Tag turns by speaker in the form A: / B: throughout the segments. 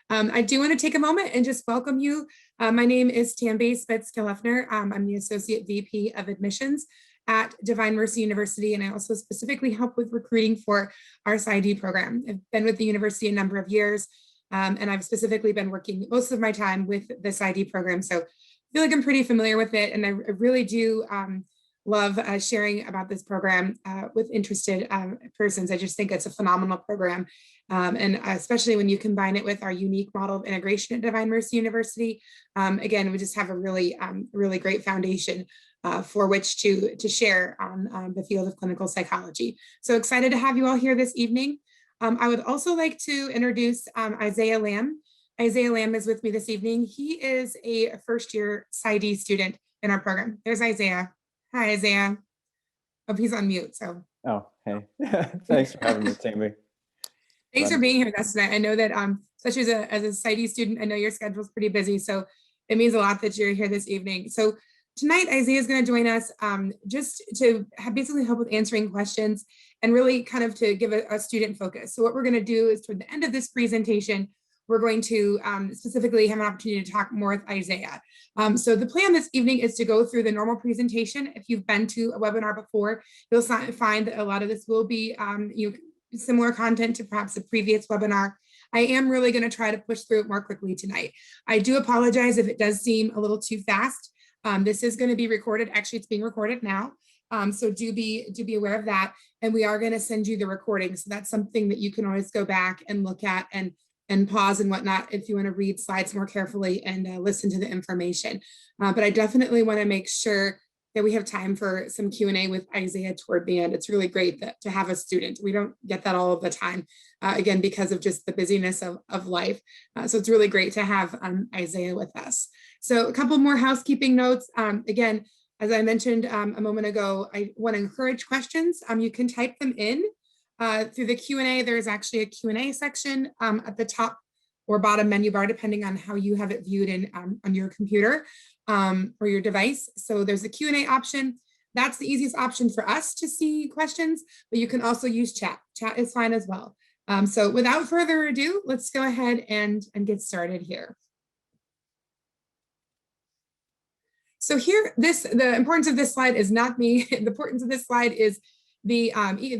A: I do want to take a moment and just welcome you. My name is Tambe Spitz-Gelefner. I'm the Associate VP of Admissions at Divine Mercy University, and I also specifically help with recruiting for our Psy.D program. I've been with the university a number of years, and I've specifically been working most of my time with the Psy.D program, so I feel like I'm pretty familiar with it, and I really do love sharing about this program with interested persons. I just think it's a phenomenal program. And especially when you combine it with our unique model of integration at Divine Mercy University, again, we just have a really, really great foundation for which to share on the field of clinical psychology. So excited to have you all here this evening. I would also like to introduce Isaiah Lamb. Isaiah Lamb is with me this evening. He is a first-year Psy.D student in our program. There's Isaiah. Hi, Isaiah. Oh, he's on mute, so.
B: Oh, hey. Thanks for having me, Tammy.
A: Thanks for being here with us tonight. I know that, especially as a Psy.D student, I know your schedule's pretty busy, so it means a lot that you're here this evening. So tonight, Isaiah is going to join us just to basically help with answering questions and really kind of to give a student focus. So what we're going to do is toward the end of this presentation, we're going to specifically have an opportunity to talk more with Isaiah. So the plan this evening is to go through the normal presentation. If you've been to a webinar before, you'll find that a lot of this will be similar content to perhaps a previous webinar. I am really going to try to push through it more quickly tonight. I do apologize if it does seem a little too fast. This is going to be recorded. Actually, it's being recorded now. So do be aware of that. And we are going to send you the recording. So that's something that you can always go back and look at and pause and whatnot if you want to read slides more carefully and listen to the information. But I definitely want to make sure that we have time for some Q&A with Isaiah toward the end. It's really great to have a student. We don't get that all of the time, again, because of just the busyness of life. So it's really great to have Isaiah with us. So a couple more housekeeping notes. Again, as I mentioned a moment ago, I want to encourage questions. You can type them in. Through the Q&A, there is actually a Q&A section at the top or bottom menu bar, depending on how you have it viewed on your computer or your device. So there's a Q&A option. That's the easiest option for us to see questions, but you can also use chat. Chat is fine as well. So without further ado, let's go ahead and get started here. So here, the importance of this slide is not me. The importance of this slide is the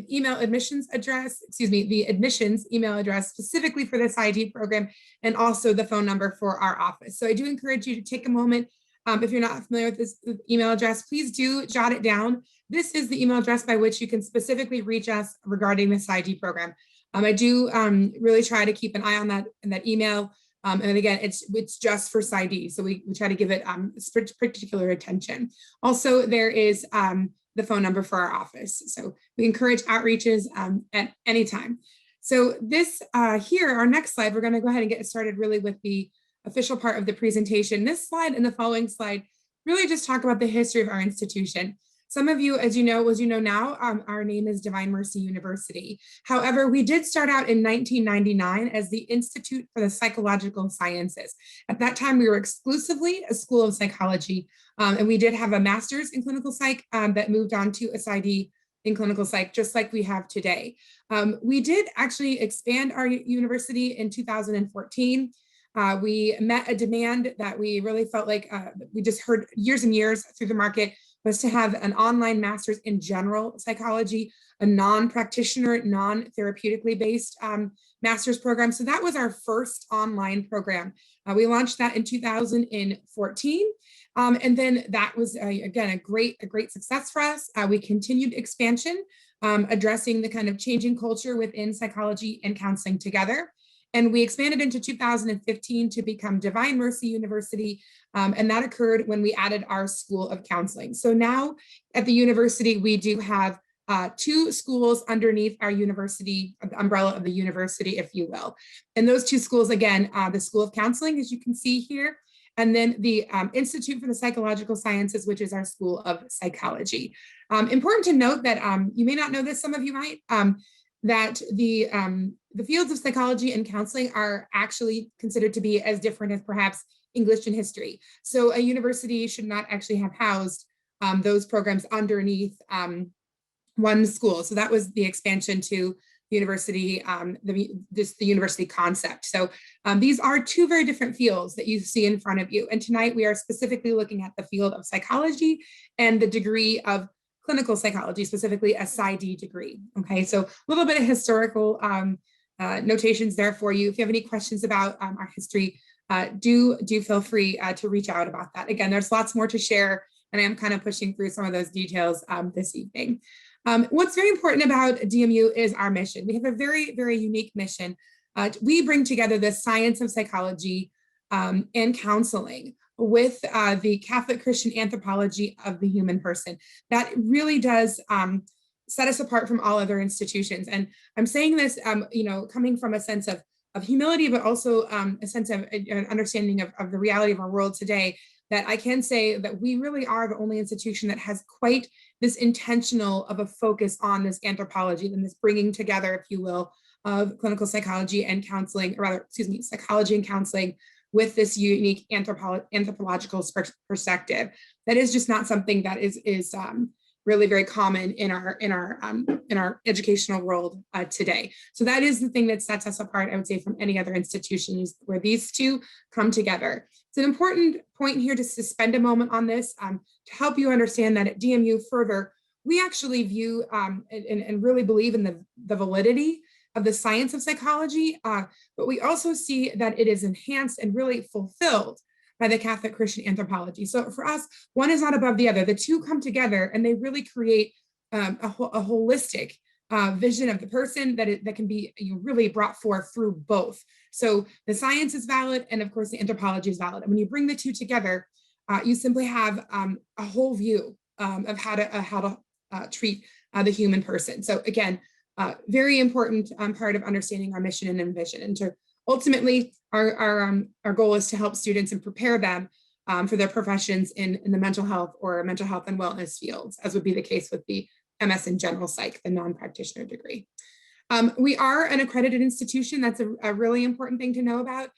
A: email admissions address, the admissions email address specifically for this Psy.D program, and also the phone number for our office. So I do encourage you to take a moment. If you're not familiar with this email address, please do jot it down. This is the email address by which you can specifically reach us regarding the Psy.D program. I do really try to keep an eye on that email. And again, it's just for Psy.D, so we try to give it particular attention. Also, there is the phone number for our office. So we encourage outreaches at any time. So this here, our next slide, we're going to go ahead and get started really with the official part of the presentation. This slide and the following slide really just talk about the history of our institution. Some of you, as you know now, our name is Divine Mercy University. However, we did start out in 1999 as the Institute for the Psychological Sciences. At that time, we were exclusively a school of psychology, and we did have a master's in clinical psych that moved on to a Psy.D in clinical psych, just like we have today. We did actually expand our university in 2014. We met a demand that we really felt like we just heard years and years through the market, was to have an online master's in general psychology, a non-practitioner, non-therapeutically based master's program. So that was our first online program. We launched that in 2014. And then that was, again, a great success for us. We continued expansion, addressing the kind of changing culture within psychology and counseling together. And we expanded into 2015 to become Divine Mercy University. And that occurred when we added our School of Counseling. So now at the university, we do have two schools underneath our university, umbrella of the university, if you will. And those two schools, again, the School of Counseling, as you can see here, and then the Institute for the Psychological Sciences, which is our School of Psychology. Important to note that you may not know this, some of you might, that the fields of psychology and counseling are actually considered to be as different as perhaps English and history. So a university should not actually have housed those programs underneath one school. So that was the expansion to university, the university concept. So these are two very different fields that you see in front of you. And tonight we are specifically looking at the field of psychology and the degree of clinical psychology, specifically a Psy.D degree. Okay, so a little bit of historical notations there for you. If you have any questions about our history, do feel free to reach out about that. Again, there's lots more to share, and I am kind of pushing through some of those details this evening. What's very important about DMU is our mission. We have a very, very unique mission. We bring together the science of psychology and counseling with the Catholic Christian anthropology of the human person. That really does set us apart from all other institutions. And I'm saying this, coming from a sense of humility, but also a sense of an understanding of the reality of our world today, that I can say that we really are the only institution that has quite this intentional of a focus on this anthropology and this bringing together, if you will, of clinical psychology and counseling, or rather, excuse me, psychology and counseling with this unique anthropological perspective. That is just not something that is really very common in our educational world today. So that is the thing that sets us apart, I would say, from any other institutions, where these two come together. It's an important point here just to spend a moment on this to help you understand that at DMU further, we actually view and really believe in the validity of the science of psychology, but we also see that it is enhanced and really fulfilled by the Catholic Christian anthropology. So for us, one is not above the other. The two come together and they really create a holistic vision of the person that can be really brought forth through both. So the science is valid, and of course the anthropology is valid. And when you bring the two together, you simply have a whole view of how to treat the human person. So again, very important part of understanding our mission and vision, and to ultimately, our goal is to help students and prepare them for their professions in the mental health and wellness fields, as would be the case with the MS in General Psych, the non-practitioner degree. We are an accredited institution. That's a really important thing to know about.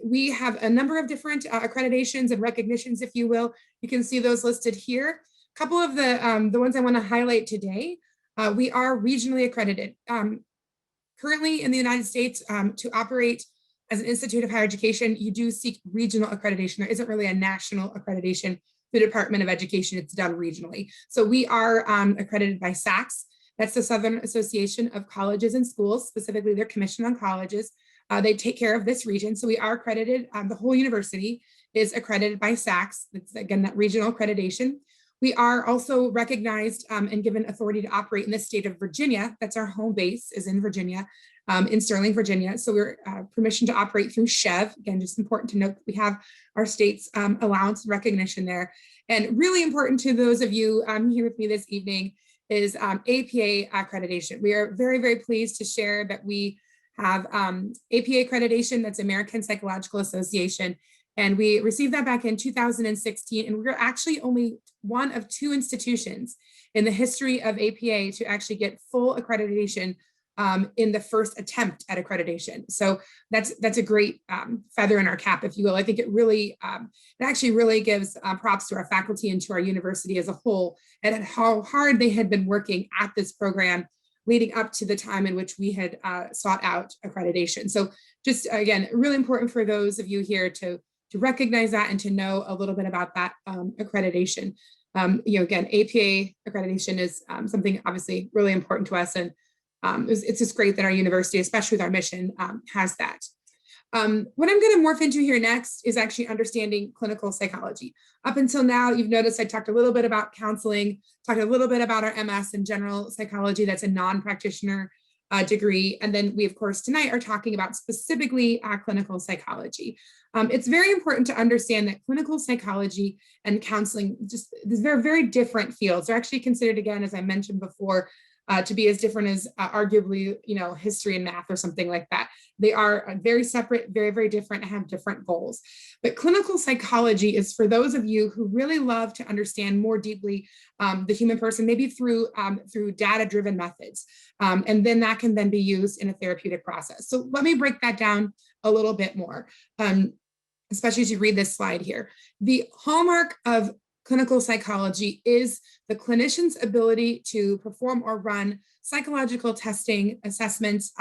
A: We have a number of different accreditations and recognitions, if you will. You can see those listed here. A couple of the ones I want to highlight today. We are regionally accredited. Currently in the United States, to operate as an institute of higher education, you do seek regional accreditation. There isn't really a national accreditation through the Department of Education. It's done regionally. So we are accredited by SACS. That's the Southern Association of Colleges and Schools, specifically their Commission on Colleges. They take care of this region. So we are accredited. The whole university is accredited by SACS. It's, again, that regional accreditation. We are also recognized and given authority to operate in the state of Virginia. That's our home base, is in Virginia, in Sterling, Virginia. So we're permission to operate through SCHEV. Again, just important to note that we have our state's allowance and recognition there. And really important to those of you here with me this evening is APA accreditation. We are very, very pleased to share that we have APA accreditation, that's American Psychological Association. And we received that back in 2016, and we're actually only one of two institutions in the history of APA to actually get full accreditation in the first attempt at accreditation. So that's a great feather in our cap, if you will. I think it really, it actually really gives props to our faculty and to our university as a whole, and how hard they had been working at this program leading up to the time in which we had sought out accreditation. So just, again, really important for those of you here to recognize that and to know a little bit about that accreditation. Again, APA accreditation is something obviously really important to us, and it's just great that our university, especially with our mission, has that. What I'm going to morph into here next is actually understanding clinical psychology. Up until now, you've noticed I talked a little bit about counseling, talked a little bit about our MS in general psychology. That's a non-practitioner degree. And then we, of course, tonight are talking about specifically clinical psychology. It's very important to understand that clinical psychology and counseling, these are very different fields. They're actually considered, again, as I mentioned before, to be as different as arguably, history and math or something like that. They are very separate, very, very different, and have different goals. But clinical psychology is for those of you who really love to understand more deeply the human person, maybe through data-driven methods. And then that can then be used in a therapeutic process. So let me break that down a little bit more, especially as you read this slide here. The hallmark of clinical psychology is the clinician's ability to perform or run psychological testing, assessments,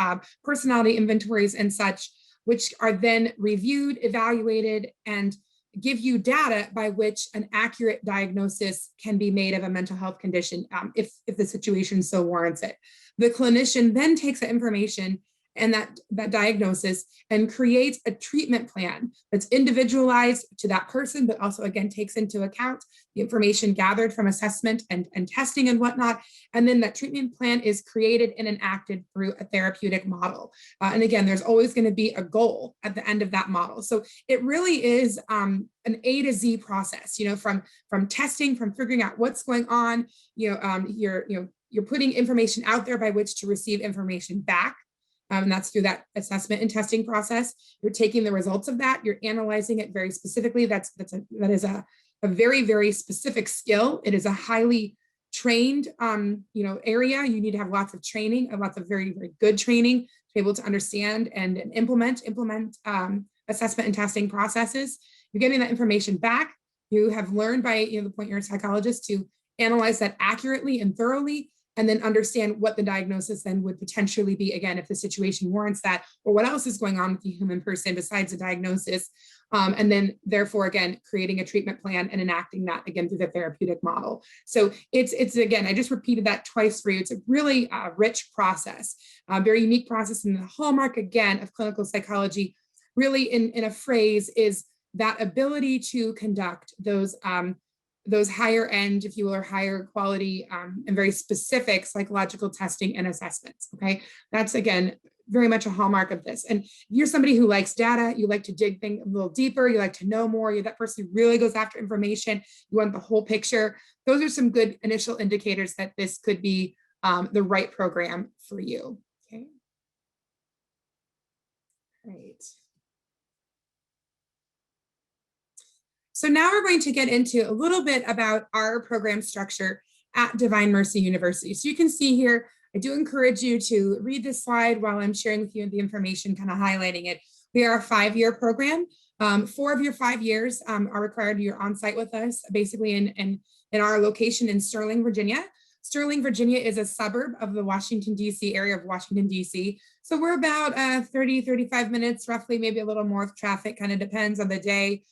A: personality inventories and such, which are then reviewed, evaluated, and give you data by which an accurate diagnosis can be made of a mental health condition if the situation so warrants it. The clinician then takes that information and that diagnosis and creates a treatment plan that's individualized to that person, but also again takes into account the information gathered from assessment and testing and whatnot. And then that treatment plan is created and enacted through a therapeutic model. And again, there's always going to be a goal at the end of that model. So it really is an A to Z process, from testing, from figuring out what's going on, you're putting information out there by which to receive information back. And that's through that assessment and testing process. You're taking the results of that, you're analyzing it very specifically. That is a very, very specific skill. It is a highly trained area. You need to have lots of training and lots of very, very good training to be able to understand and implement assessment and testing processes. You're getting that information back. You have learned by the point you're a psychologist to analyze that accurately and thoroughly, and then understand what the diagnosis then would potentially be, again, if the situation warrants that, or what else is going on with the human person besides the diagnosis. And then therefore, again, creating a treatment plan and enacting that again through the therapeutic model. So it's again, I just repeated that twice for you. It's a really rich process, very unique process. And the hallmark, again, of clinical psychology, really in a phrase, is that ability to conduct those higher end, if you will, or higher quality and very specific psychological testing and assessments, okay? That's, again, very much a hallmark of this. And if you're somebody who likes data, you like to dig things a little deeper, you like to know more, you're that person who really goes after information, you want the whole picture, those are some good initial indicators that this could be the right program for you, okay? Great. So now we're going to get into a little bit about our program structure at Divine Mercy University. So you can see here, I do encourage you to read this slide while I'm sharing with you the information, kind of highlighting it. We are a 5-year program. 4 of your 5 years are required. You're on site with us, basically in our location in Sterling, Virginia. Sterling, Virginia is a suburb of the Washington, D.C. area of Washington, D.C. So we're about 30, 35 minutes, roughly, maybe a little more with traffic, kind of depends on the day.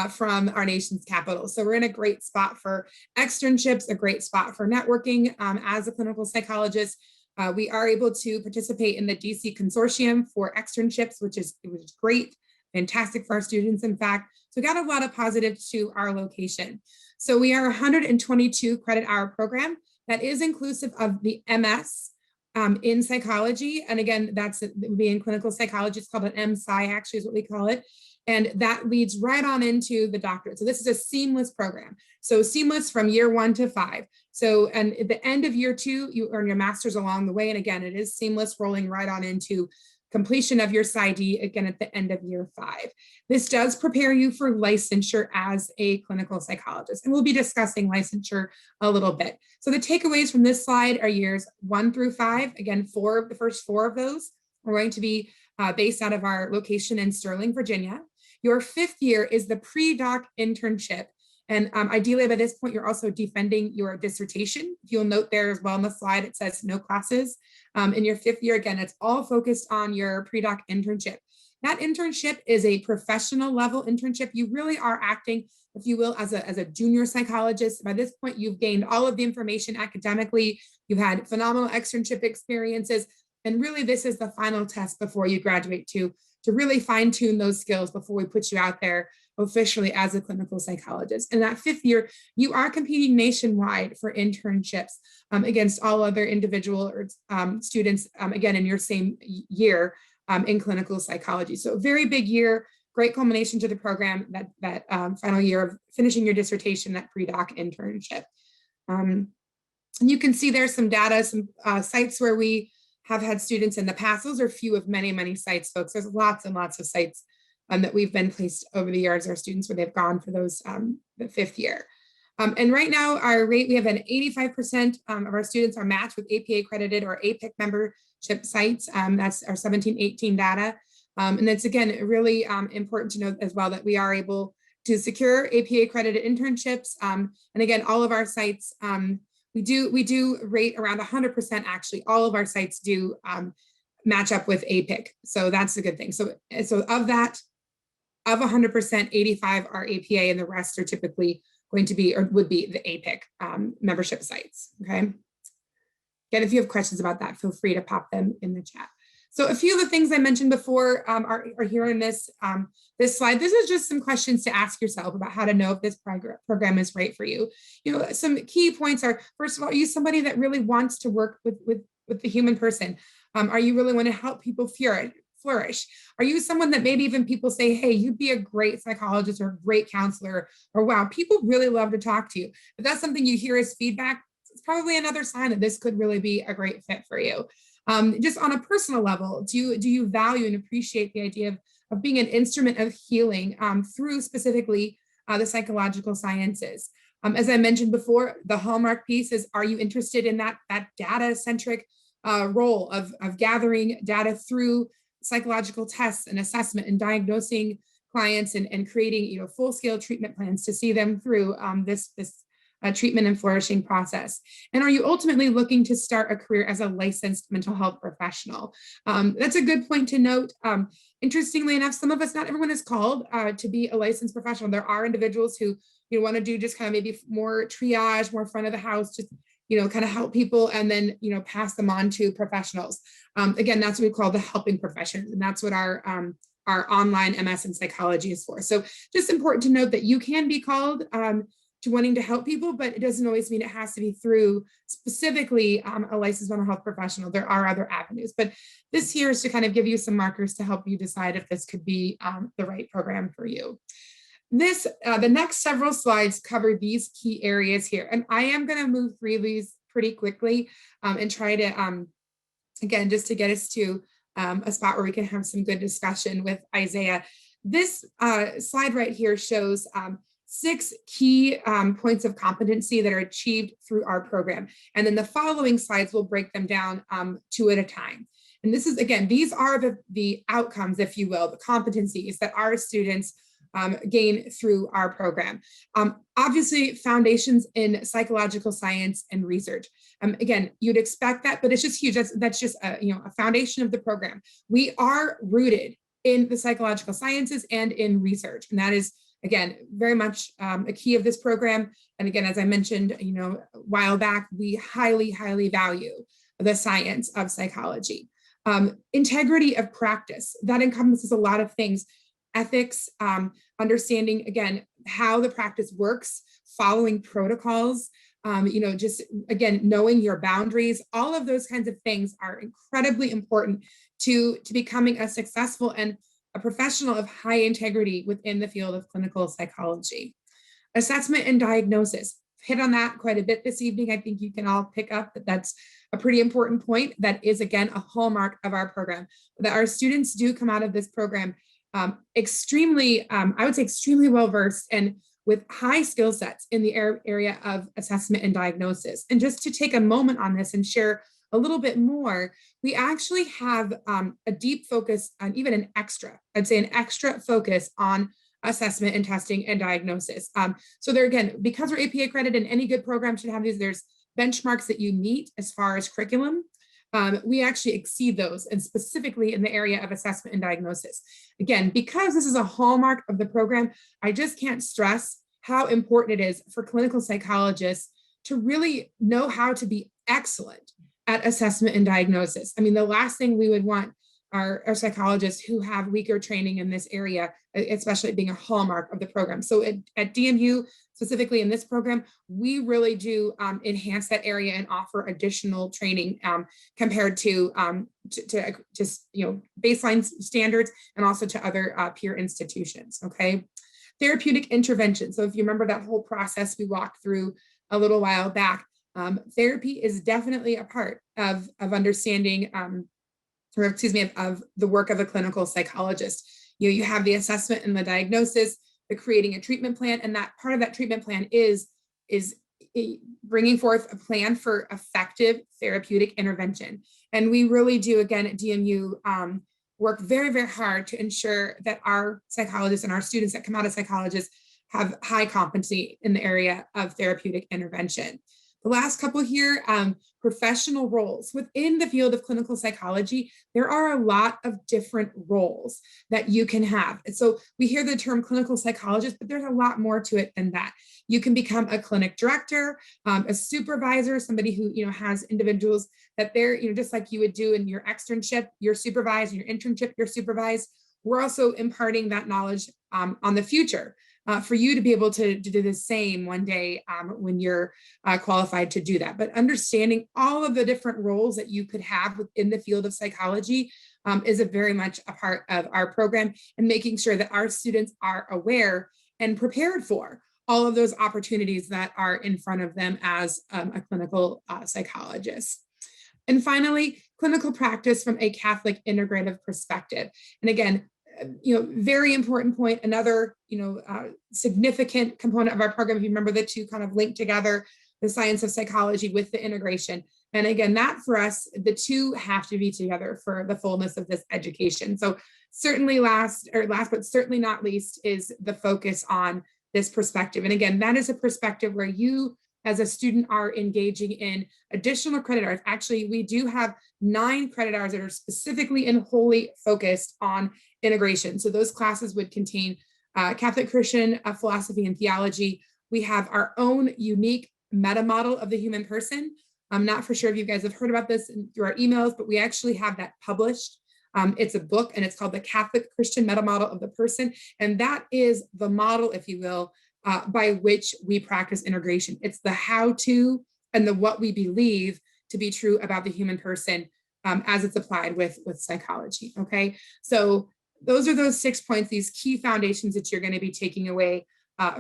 A: From our nation's capital. So we're in a great spot for externships, a great spot for networking as a clinical psychologist. We are able to participate in the DC Consortium for externships, which is great, fantastic for our students, in fact. So we got a lot of positives to our location. So we are a 122 credit hour program that is inclusive of the MS in psychology. And again, would be in clinical psychology. It's called an MPsy, actually, is what we call it. And that leads right on into the doctorate. So this is a seamless program. So seamless from year 1 to 5. So, and at the end of year 2, you earn your master's along the way. And again, it is seamless, rolling right on into completion of your Psy.D, again, at the end of year 5. This does prepare you for licensure as a clinical psychologist. And we'll be discussing licensure a little bit. So the takeaways from this slide are years 1 through 5. Again, the first 4 of those are going to be based out of our location in Sterling, Virginia. Your 5th year is the Pre-Doc Internship. And ideally, by this point, you're also defending your dissertation. You'll note there as well on the slide, it says no classes. In your 5th year, again, it's all focused on your Pre-Doc Internship. That internship is a professional level internship. You really are acting, if you will, as a junior psychologist. By this point, you've gained all of the information academically. You've had phenomenal externship experiences. And really, this is the final test before you graduate to really fine tune those skills before we put you out there officially as a clinical psychologist. In that 5th year, you are competing nationwide for internships against all other individual or students, again, in your same year in clinical psychology. So a very big year, great culmination to the program, that final year of finishing your dissertation, that pre-doc internship. And you can see there's some data, some sites where we have had students in the past. Those are few of many, many sites, folks. There's lots and lots of sites that we've been placed over the years, our students, where they've gone for those, the 5th year. And right now, our rate, we have an 85% of our students are matched with APA accredited or APIC membership sites. That's our 17-18 data. And it's, again, really important to note as well that we are able to secure APA accredited internships. And again, all of our sites, we do rate around 100%. Actually, all of our sites do match up with APIC. So that's a good thing. So of that, of 100%, 85 are APA, and the rest are typically going to be, or would be, the APIC membership sites. Okay. Again, if you have questions about that, feel free to pop them in the chat. So a few of the things I mentioned before are here in this this slide. This is just some questions to ask yourself about how to know if this program is right for you. You know, some key points are, first of all, are you somebody that really wants to work with the human person? Are you really want to help people flourish? Are you someone that maybe even people say, hey, you'd be a great psychologist or a great counselor, or wow, people really love to talk to you? If that's something you hear as feedback, it's probably another sign that this could really be a great fit for you. Just on a personal level, do you value and appreciate the idea of being an instrument of healing through specifically the psychological sciences? As I mentioned before, the Hallmark piece is, are you interested in that data-centric role of gathering data through psychological tests and assessment and diagnosing clients and creating full-scale treatment plans to see them through this treatment and flourishing process? And are you ultimately looking to start a career as a licensed mental health professional? That's a good point to note. Interestingly enough, some of us, not everyone is called to be a licensed professional. There are individuals who want to do just kind of maybe more triage, more front of the house, just kind of help people and then pass them on to professionals. Again, that's what we call the helping professions, and that's what our online MS in psychology is for. So just important to note that you can be called to wanting to help people, but it doesn't always mean it has to be through specifically a licensed mental health professional. There are other avenues, but this here is to kind of give you some markers to help you decide if this could be the right program for you. The next several slides cover these key areas here, and I am going to move through these pretty quickly and try to, again, just to get us to a spot where we can have some good discussion with Isaiah. This slide right here shows 6 key points of competency that are achieved through our program. And then the following slides will break them down 2 at a time. And this is, again, these are the outcomes, if you will, the competencies that our students gain through our program. Obviously, foundations in psychological science and research. Again, you'd expect that, but it's just huge. That's just a foundation of the program. We are rooted in the psychological sciences and in research, and that is, again, very much a key of this program. And again, as I mentioned, a while back, we highly, highly value the science of psychology. Integrity of practice, that encompasses a lot of things. Ethics, understanding, again, how the practice works, following protocols, just, again, knowing your boundaries. All of those kinds of things are incredibly important to becoming a successful and a professional of high integrity within the field of clinical psychology. Assessment and diagnosis. Hit on that quite a bit this evening. I think you can all pick up that that's a pretty important point. That is, again, a hallmark of our program, that our students do come out of this program extremely, I would say extremely well-versed and with high skill sets in the area of assessment and diagnosis. And just to take a moment on this and share a little bit more, we actually have a deep focus on even an extra focus on assessment and testing and diagnosis. So there, again, because we're APA accredited and any good program should have these, there's benchmarks that you meet as far as curriculum. We actually exceed those, and specifically in the area of assessment and diagnosis. Again, because this is a hallmark of the program, I just can't stress how important it is for clinical psychologists to really know how to be excellent at assessment and diagnosis. I mean, the last thing we would want are psychologists who have weaker training in this area, especially being a hallmark of the program. So at DMU, specifically in this program, we really do enhance that area and offer additional training compared to just baseline standards and also to other peer institutions. Okay, therapeutic intervention. So if you remember that whole process we walked through a little while back, therapy is definitely a part of understanding of the work of a clinical psychologist. You have the assessment and the diagnosis, the creating a treatment plan, and that part of that treatment plan is bringing forth a plan for effective therapeutic intervention. And we really do, again, at DMU, work very, very hard to ensure that our psychologists and our students that come out as psychologists have high competency in the area of therapeutic intervention. The last couple here, professional roles. Within the field of clinical psychology, there are a lot of different roles that you can have. And so we hear the term clinical psychologist, but there's a lot more to it than that. You can become a clinic director, a supervisor, somebody who has individuals that they're, just like you would do in your externship, you're supervised, your internship, you're supervised. We're also imparting that knowledge on the future. For you to be able to do the same one day when you're qualified to do that. But understanding all of the different roles that you could have within the field of psychology is very much a part of our program, and making sure that our students are aware and prepared for all of those opportunities that are in front of them as a clinical psychologist. And finally, clinical practice from a Catholic integrative perspective. And again, very important point, another, significant component of our program. If you remember, the two kind of link together, the science of psychology with the integration. And again, that for us, the two have to be together for the fullness of this education. So certainly last, but certainly not least, is the focus on this perspective. And again, that is a perspective where you as a student are engaging in additional credit hours. Actually, we do have 9 credit hours that are specifically and wholly focused on integration. So those classes would contain Catholic Christian philosophy and theology. We have our own unique meta model of the human person. I'm not for sure if you guys have heard about this through our emails, but we actually have that published. It's a book, and it's called the Catholic Christian Meta Model of the Person. And that is the model, if you will, by which we practice integration. It's the how-to and the what we believe to be true about the human person as it's applied with psychology, okay? So those are those 6 points, these key foundations that you're gonna be taking away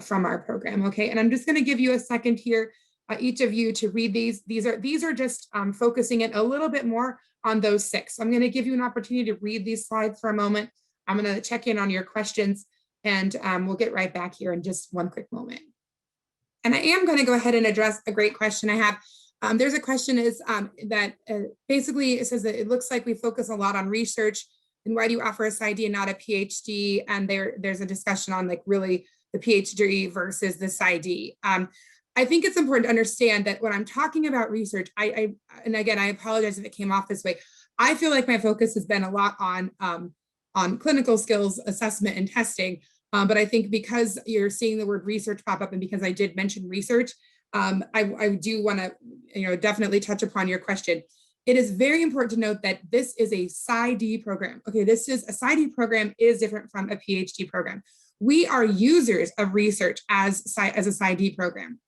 A: from our program, okay? And I'm just gonna give you a second here, each of you, to read these. These are just focusing it a little bit more on those 6. So I'm gonna give you an opportunity to read these slides for a moment. I'm gonna check in on your questions, and we'll get right back here in just one quick moment. And I am going to go ahead and address a great question I have. There's a question that basically it says that it looks like we focus a lot on research, and why do you offer a Psy.D and not a PhD? And there's a discussion on like really the PhD versus the Psy.D. I think it's important to understand that when I'm talking about research, and again, I apologize if it came off this way. I feel like my focus has been a lot on clinical skills assessment and testing. But I think because you're seeing the word research pop up, and because I did mention research, I do want to definitely touch upon your question. It is very important to note that this is a Psy.D program. Okay, a Psy.D program is different from a PhD program. We are users of research as a Psy.D program.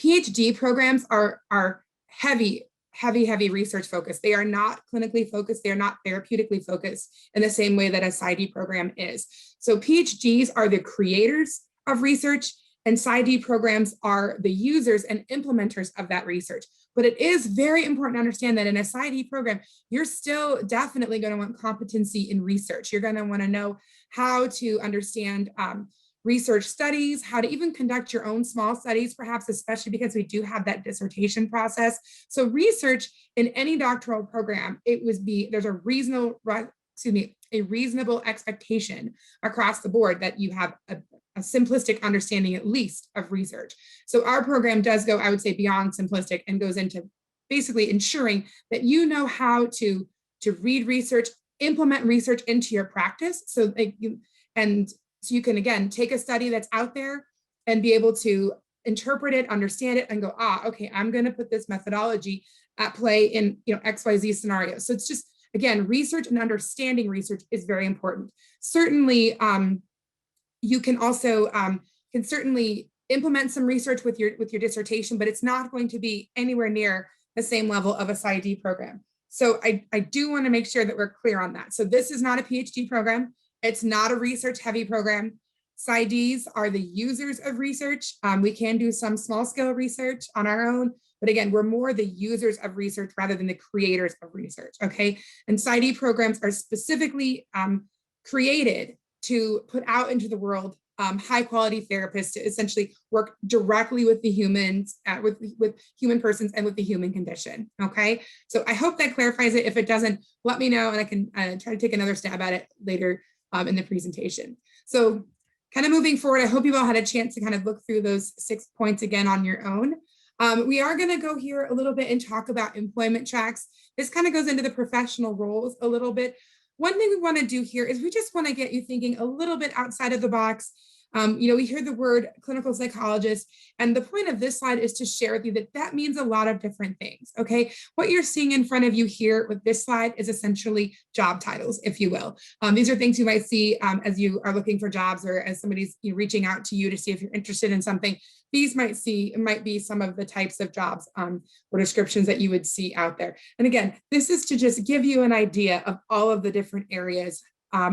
A: PhD programs are heavy research focused. They are not clinically focused. They are not therapeutically focused in the same way that a Psy.D program is. So PhDs are the creators of research, and Psy.D programs are the users and implementers of that research. But it is very important to understand that in a Psy.D program, you're still definitely going to want competency in research. You're going to want to know how to understand research studies, how to even conduct your own small studies, perhaps, especially because we do have that dissertation process. So research in any doctoral program, there's a reasonable expectation across the board that you have a simplistic understanding, at least, of research. So our program does go, I would say, beyond simplistic, and goes into basically ensuring that you know how to read research, implement research into your practice. So you can, again, take a study that's out there and be able to interpret it, understand it, and go, okay, I'm going to put this methodology at play in XYZ scenarios. So it's just, again, research and understanding research is very important. Certainly, you can also certainly implement some research with your dissertation, but it's not going to be anywhere near the same level of a Psy.D program. So I do want to make sure that we're clear on that. So this is not a PhD program. It's not a research heavy program. Psy.Ds are the users of research. We can do some small scale research on our own, but again, we're more the users of research rather than the creators of research, okay? And Psy.D programs are specifically created to put out into the world high quality therapists to essentially work directly with the humans, with human persons and with the human condition, okay? So I hope that clarifies it. If it doesn't, let me know, and I can try to take another stab at it later in the presentation. So kind of moving forward, I hope you all had a chance to kind of look through those 6 points again on your own. We are going to go here a little bit and talk about employment tracks. This kind of goes into the professional roles a little bit. One thing we want to do here is we just want to get you thinking a little bit outside of the box. We hear the word clinical psychologist, and the point of this slide is to share with you that that means a lot of different things, okay? What you're seeing in front of you here with this slide is essentially job titles, if you will. These are things you might see as you are looking for jobs, or as somebody's reaching out to you to see if you're interested in something. These might be some of the types of jobs or descriptions that you would see out there. And again, this is to just give you an idea of all of the different areas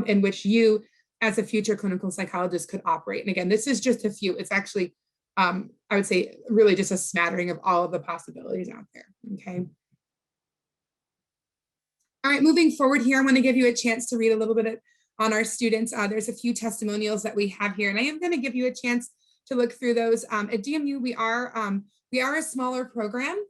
A: in which you as a future clinical psychologist could operate. And again, this is just a few. It's actually, I would say, really just a smattering of all of the possibilities out there, okay? All right, moving forward here, I'm gonna give you a chance to read a little bit on our students. There's a few testimonials that we have here, and I am gonna give you a chance to look through those. At DMU, we are a smaller program.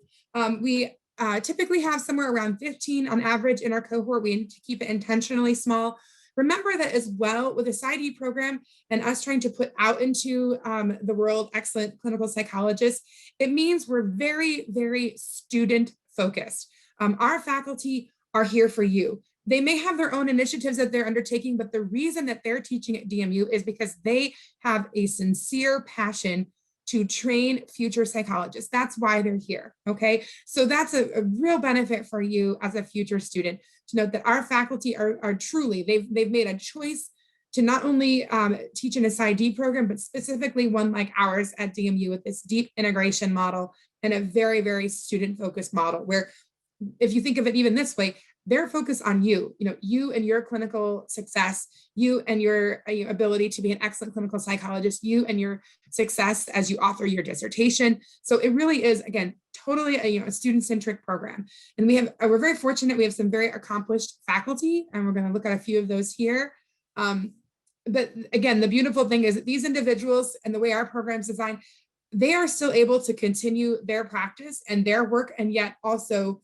A: We typically have somewhere around 15 on average in our cohort. We need to keep it intentionally small. Remember that as well with a Psy.D program and us trying to put out into the world excellent clinical psychologists, it means we're very, very student focused. Our faculty are here for you. They may have their own initiatives that they're undertaking, but the reason that they're teaching at DMU is because they have a sincere passion to train future psychologists. That's why they're here, okay? So that's a real benefit for you as a future student to note that our faculty are truly, they've made a choice to not only teach in a Psy.D program, but specifically one like ours at DMU with this deep integration model and a very, very student-focused model where, if you think of it even this way, they're focused on you, you and your clinical success, you and your ability to be an excellent clinical psychologist, you and your success as you author your dissertation. So it really is, again, totally a student-centric program. And we're very fortunate. We have some very accomplished faculty, and we're going to look at a few of those here. But again, the beautiful thing is that these individuals and the way our program's designed, they are still able to continue their practice and their work, and yet also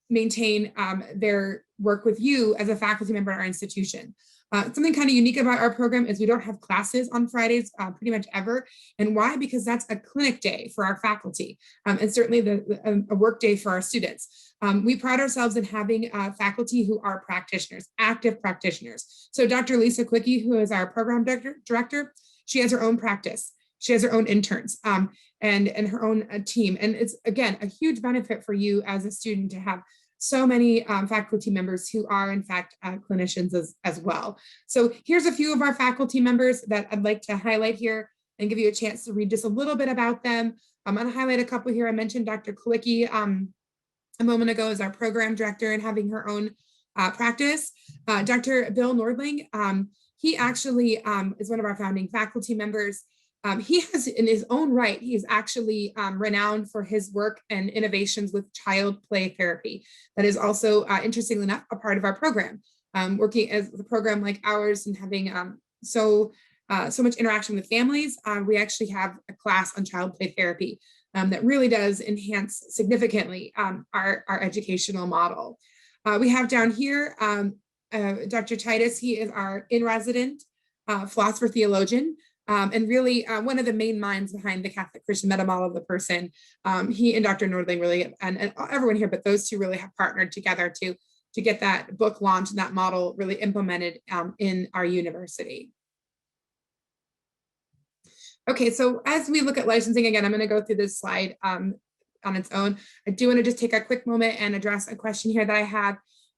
A: maintain their work with you as a faculty member at our institution. Something kind of unique about our program is we don't have classes on Fridays pretty much ever. And why? Because that's a clinic day for our faculty, and certainly a work day for our students. We pride ourselves in having faculty who are practitioners, active practitioners. So Dr. Lisa Quickie, who is our program director, she has her own practice. She has her own interns and her own team. And it's, again, a huge benefit for you as a student to have so many faculty members who are, in fact, clinicians as well. So here's a few of our faculty members that I'd like to highlight here and give you a chance to read just a little bit about them. I'm going to highlight a couple here. I mentioned Dr. Klicki a moment ago as our program director and having her own practice. Dr. Bill Nordling, he actually is one of our founding faculty members. He has, in his own right, he is actually renowned for his work and innovations with child play therapy. That is also, interestingly enough, a part of our program. Working as a program like ours and having so much interaction with families, we actually have a class on child play therapy that really does enhance significantly our educational model. We have down here Dr. Titus. He is our in-resident philosopher theologian. And really one of the main minds behind the Catholic Christian meta model of the person. He and Dr. Nordling really, and everyone here, but those two really have partnered together to get that book launched and that model really implemented in our university. Okay, so as we look at licensing, again, I'm going to go through this slide on its own. I do want to just take a quick moment and address a question here that I have.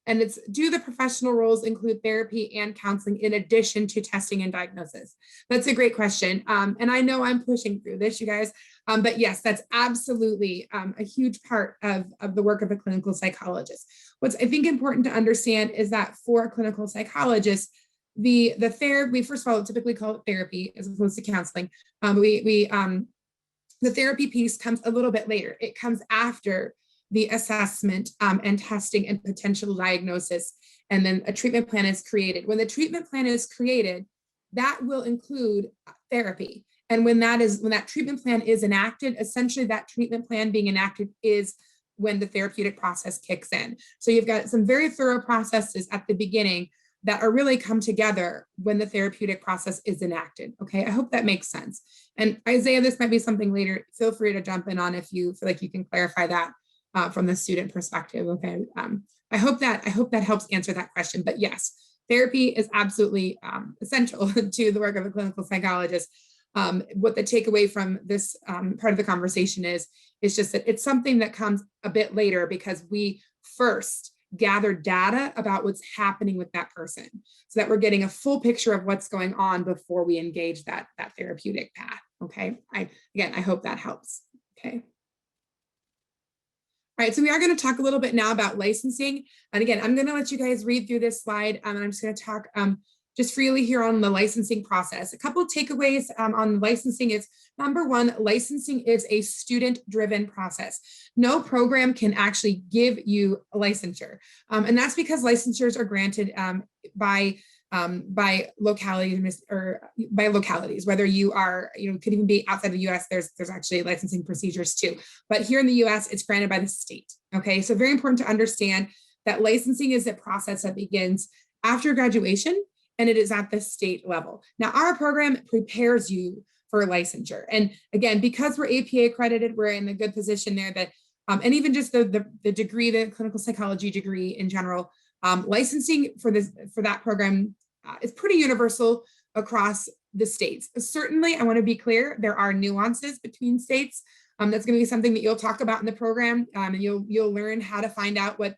A: And it's, do the professional roles include therapy and counseling in addition to testing and diagnosis? That's a great question. And I know I'm pushing through this, you guys, but yes, that's absolutely a huge part of the work of a clinical psychologist. What's, I think, important to understand is that for a clinical psychologist, the therapy, first of all, typically call it therapy as opposed to counseling. The therapy piece comes a little bit later. It comes after the assessment and testing and potential diagnosis, and then a treatment plan is created. When the treatment plan is created, that will include therapy. And when that treatment plan is enacted, essentially that treatment plan being enacted is when the therapeutic process kicks in. So you've got some very thorough processes at the beginning that are really come together when the therapeutic process is enacted. Okay, I hope that makes sense. And Isaiah, this might be something later. Feel free to jump in on if you feel like you can clarify that from the student perspective. Okay, I hope that helps answer that question. But yes, therapy is absolutely essential to the work of a clinical psychologist. What the takeaway from this part of the conversation is just that it's something that comes a bit later because we first gather data about what's happening with that person so that we're getting a full picture of what's going on before we engage that therapeutic path. Okay, I hope that helps. Okay. All right, so we are going to talk a little bit now about licensing. And again, I'm going to let you guys read through this slide, and I'm just going to talk just freely here on the licensing process. A couple of takeaways on licensing is, number one, licensing is a student-driven process. No program can actually give you a licensure. And that's because licensures are granted by localities, whether you are, could even be outside the US, there's actually licensing procedures too. But here in the US, it's granted by the state. Okay, so very important to understand that licensing is a process that begins after graduation, and it is at the state level. Now, our program prepares you for licensure. And again, because we're APA accredited, we're in a good position there that, and even just the degree, the clinical psychology degree in general, licensing for that program is pretty universal across the states. Certainly, I want to be clear, there are nuances between states. That's going to be something that you'll talk about in the program, and you'll learn how to find out what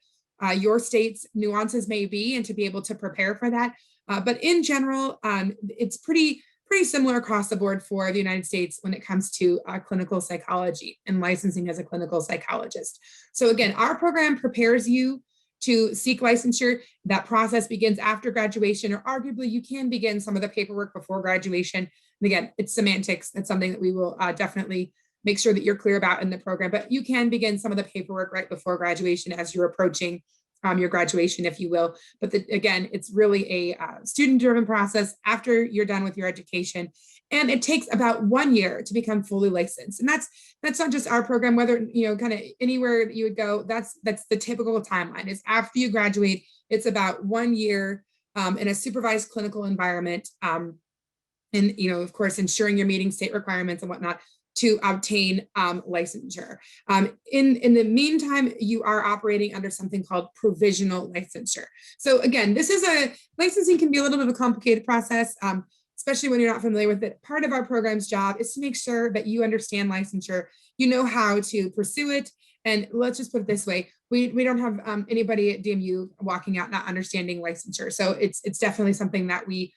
A: your state's nuances may be and to be able to prepare for that. But in general, it's pretty similar across the board for the United States when it comes to clinical psychology and licensing as a clinical psychologist. So again, our program prepares you to seek licensure. That process begins after graduation, or arguably you can begin some of the paperwork before graduation. And again, it's semantics. That's something that we will definitely make sure that you're clear about in the program, but you can begin some of the paperwork right before graduation as you're approaching your graduation, if you will. But again, it's really a student-driven process after you're done with your education. And it takes about 1 year to become fully licensed. And that's not just our program, whether, kind of anywhere you would go, that's the typical timeline is after you graduate, it's about 1 year in a supervised clinical environment. And, of course, ensuring you're meeting state requirements and whatnot to obtain licensure. In the meantime, you are operating under something called provisional licensure. So again, licensing can be a little bit of a complicated process, especially when you're not familiar with it. Part of our program's job is to make sure that you understand licensure, you know how to pursue it. And let's just put it this way, we don't have anybody at DMU walking out not understanding licensure. So it's definitely something that we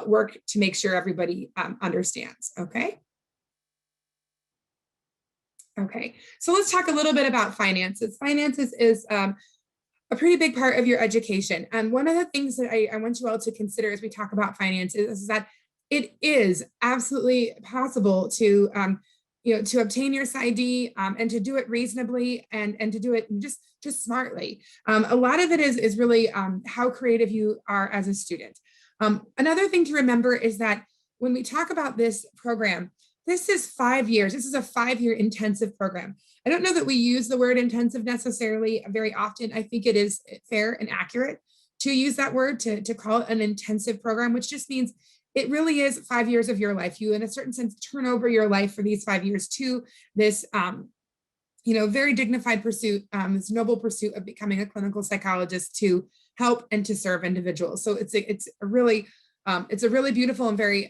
A: work to make sure everybody understands, okay? Okay, so let's talk a little bit about finances. Finances is a pretty big part of your education. And one of the things that I want you all to consider as we talk about finances is that it is absolutely possible to, to obtain your Psy.D and to do it reasonably and to do it just smartly. A lot of it is really how creative you are as a student. Another thing to remember is that when we talk about this program, this is 5 years. This is a 5-year intensive program. I don't know that we use the word intensive necessarily very often. I think it is fair and accurate to use that word to call it an intensive program, which just means it really is 5 years of your life. You, in a certain sense, turn over your life for these 5 years to this, very dignified pursuit, this noble pursuit of becoming a clinical psychologist to help and to serve individuals. So it's a really beautiful and very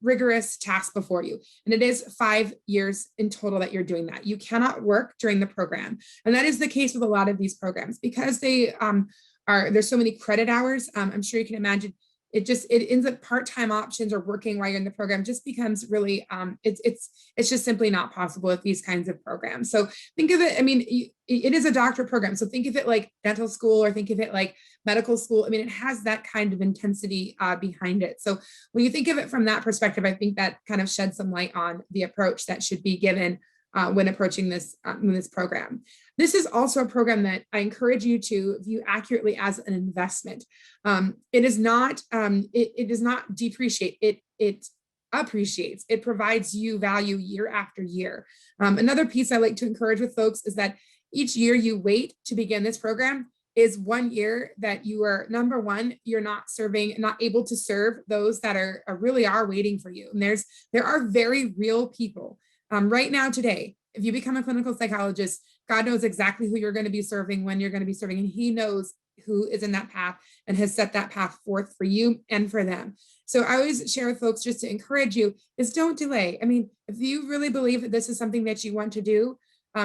A: rigorous task before you. And it is 5 years in total that you're doing that. You cannot work during the program. And that is the case with a lot of these programs because they there's so many credit hours. I'm sure you can imagine it ends up part-time options or working while you're in the program just becomes really, it's just simply not possible with these kinds of programs. So think of it, it is a doctorate program. So think of it like dental school or think of it like medical school. It has that kind of intensity behind it. So when you think of it from that perspective, I think that kind of sheds some light on the approach that should be given when approaching this program. This is also a program that I encourage you to view accurately as an investment. It does not depreciate, it appreciates, it provides you value year after year. Another piece I like to encourage with folks is that each year you wait to begin this program, is 1 year that you are, number one, you're not able to serve those that really are waiting for you. And there are very real people right now today. If you become a clinical psychologist, God knows exactly who you're going to be serving, when you're going to be serving, and he knows who is in that path and has set that path forth for you and for them. So I always share with folks, just to encourage you, is don't delay. I mean, if you really believe that this is something that you want to do,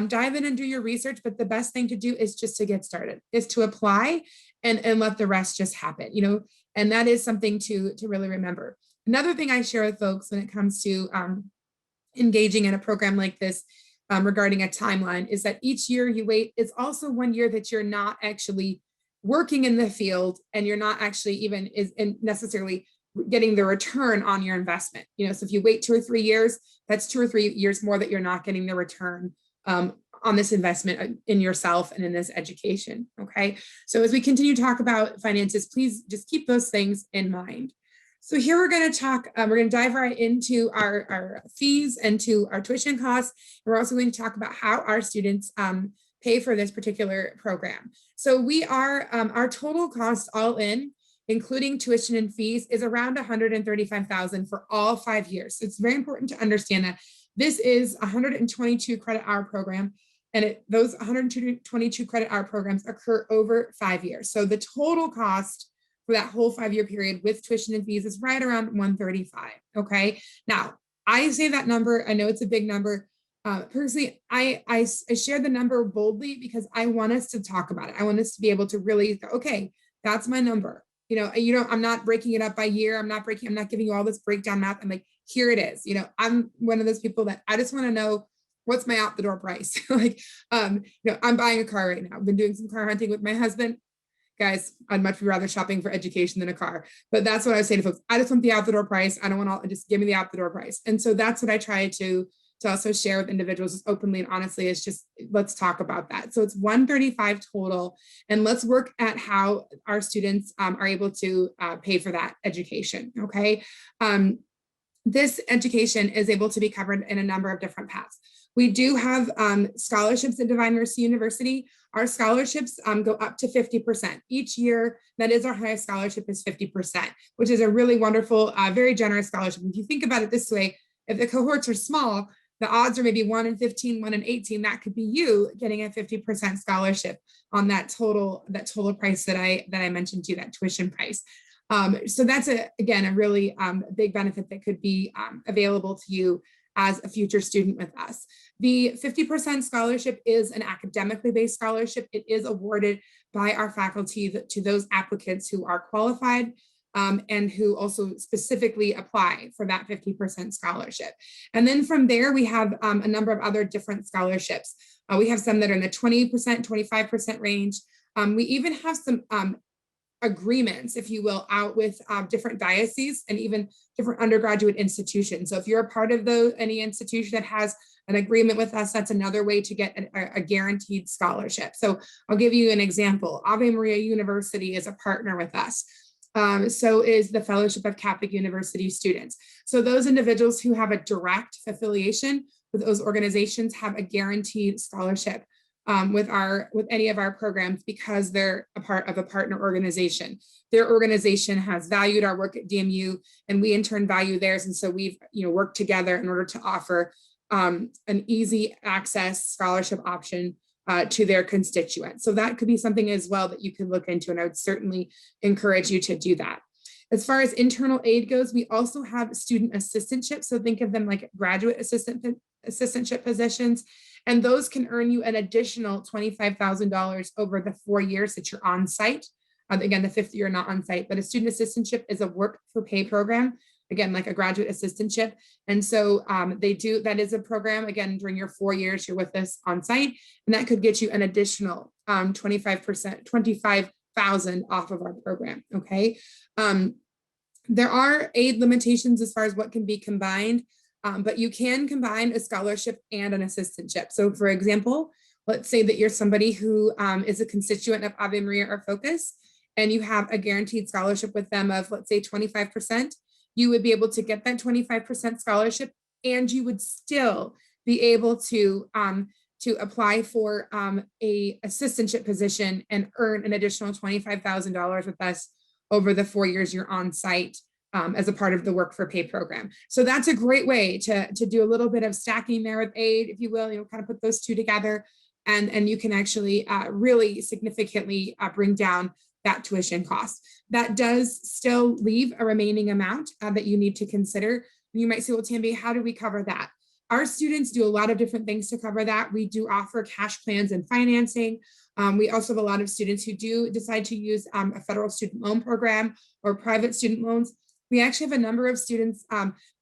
A: dive in and do your research, but the best thing to do is just to get started, is to apply and let the rest just happen, and that is something to really remember. Another thing I share with folks when it comes to engaging in a program like this, regarding a timeline, is that each year you wait is also 1 year that you're not actually working in the field, and you're not actually even necessarily getting the return on your investment. So if you wait 2 or 3 years, that's 2 or 3 years more that you're not getting the return on this investment in yourself and in this education. Okay. So as we continue to talk about finances, please just keep those things in mind. So here we're going to talk, we're going to dive right into our fees and to our tuition costs. We're also going to talk about how our students pay for this particular program. So we are, our total cost all in, including tuition and fees, is around $135,000 for all 5 years. So it's very important to understand that this is a 122 credit hour program, and those 122 credit hour programs occur over 5 years. So the total cost for that whole 5-year period with tuition and fees is right around 135. Okay. Now I say that number, I know it's a big number. Personally, I share the number boldly because I want us to talk about it. I want us to be able to really go, okay, that's my number. I'm not breaking it up by year. I'm not giving you all this breakdown math. I'm like, here it is. I'm one of those people that I just want to know what's my out the door price. I'm buying a car right now. I've been doing some car hunting with my husband. Guys, I'd much rather shopping for education than a car. But that's what I say to folks. I just want the out the door price. I don't want all, just give me the out the door price. And so that's what I try to also share with individuals, just openly and honestly, is just, let's talk about that. So it's 135 total, and let's work at how our students are able to pay for that education. Okay. This education is able to be covered in a number of different paths. We do have scholarships at Divine Mercy University. Our scholarships go up to 50% each year. That is our highest scholarship, is 50%, which is a really wonderful, very generous scholarship. If you think about it this way, if the cohorts are small, the odds are maybe 1 in 15, 1 in 18. That could be you getting a 50% scholarship on that total price that I mentioned to you, that tuition price. So that's again a really big benefit that could be available to you as a future student with us. The 50% scholarship is an academically based scholarship. It is awarded by our faculty to those applicants who are qualified and who also specifically apply for that 50% scholarship. And then from there, we have a number of other different scholarships. We have some that are in the 20%, 25% range. We even have some agreements, if you will, out with different dioceses and even different undergraduate institutions. So if you're a part of any institution that has an agreement with us, that's another way to get a guaranteed scholarship. So I'll give you an example. Ave Maria University is a partner with us. So is the Fellowship of Catholic University Students. So those individuals who have a direct affiliation with those organizations have a guaranteed scholarship with any of our programs, because they're a part of a partner organization. Their organization has valued our work at DMU, and we in turn value theirs. And so we've worked together in order to offer an easy access scholarship option to their constituents. So that could be something as well that you could look into, and I would certainly encourage you to do that. As far as internal aid goes, we also have student assistantship. So think of them like graduate assistantship positions, and those can earn you an additional $25,000 over the 4 years that you're on site. Again, the 5th year not on site, but a student assistantship is a work for pay program, again, like a graduate assistantship. And so that is a program, again, during your 4 years, you're with us on site, and that could get you an additional 25,000 off of our program. Okay. There are aid limitations as far as what can be combined, but you can combine a scholarship and an assistantship. So for example, let's say that you're somebody who is a constituent of Ave Maria or Focus, and you have a guaranteed scholarship with them of, let's say, 25%, you would be able to get that 25% scholarship, and you would still be able to to apply for a assistantship position and earn an additional $25,000 with us over the 4 years you're on site as a part of the Work for Pay program. So that's a great way to do a little bit of stacking there with aid, if you will, kind of put those two together, and you can actually really significantly bring down that tuition cost. That does still leave a remaining amount that you need to consider. You might say, well, Tammy, how do we cover that? Our students do a lot of different things to cover that. We do offer cash plans and financing. We also have a lot of students who do decide to use a federal student loan program or private student loans. We actually have a number of students,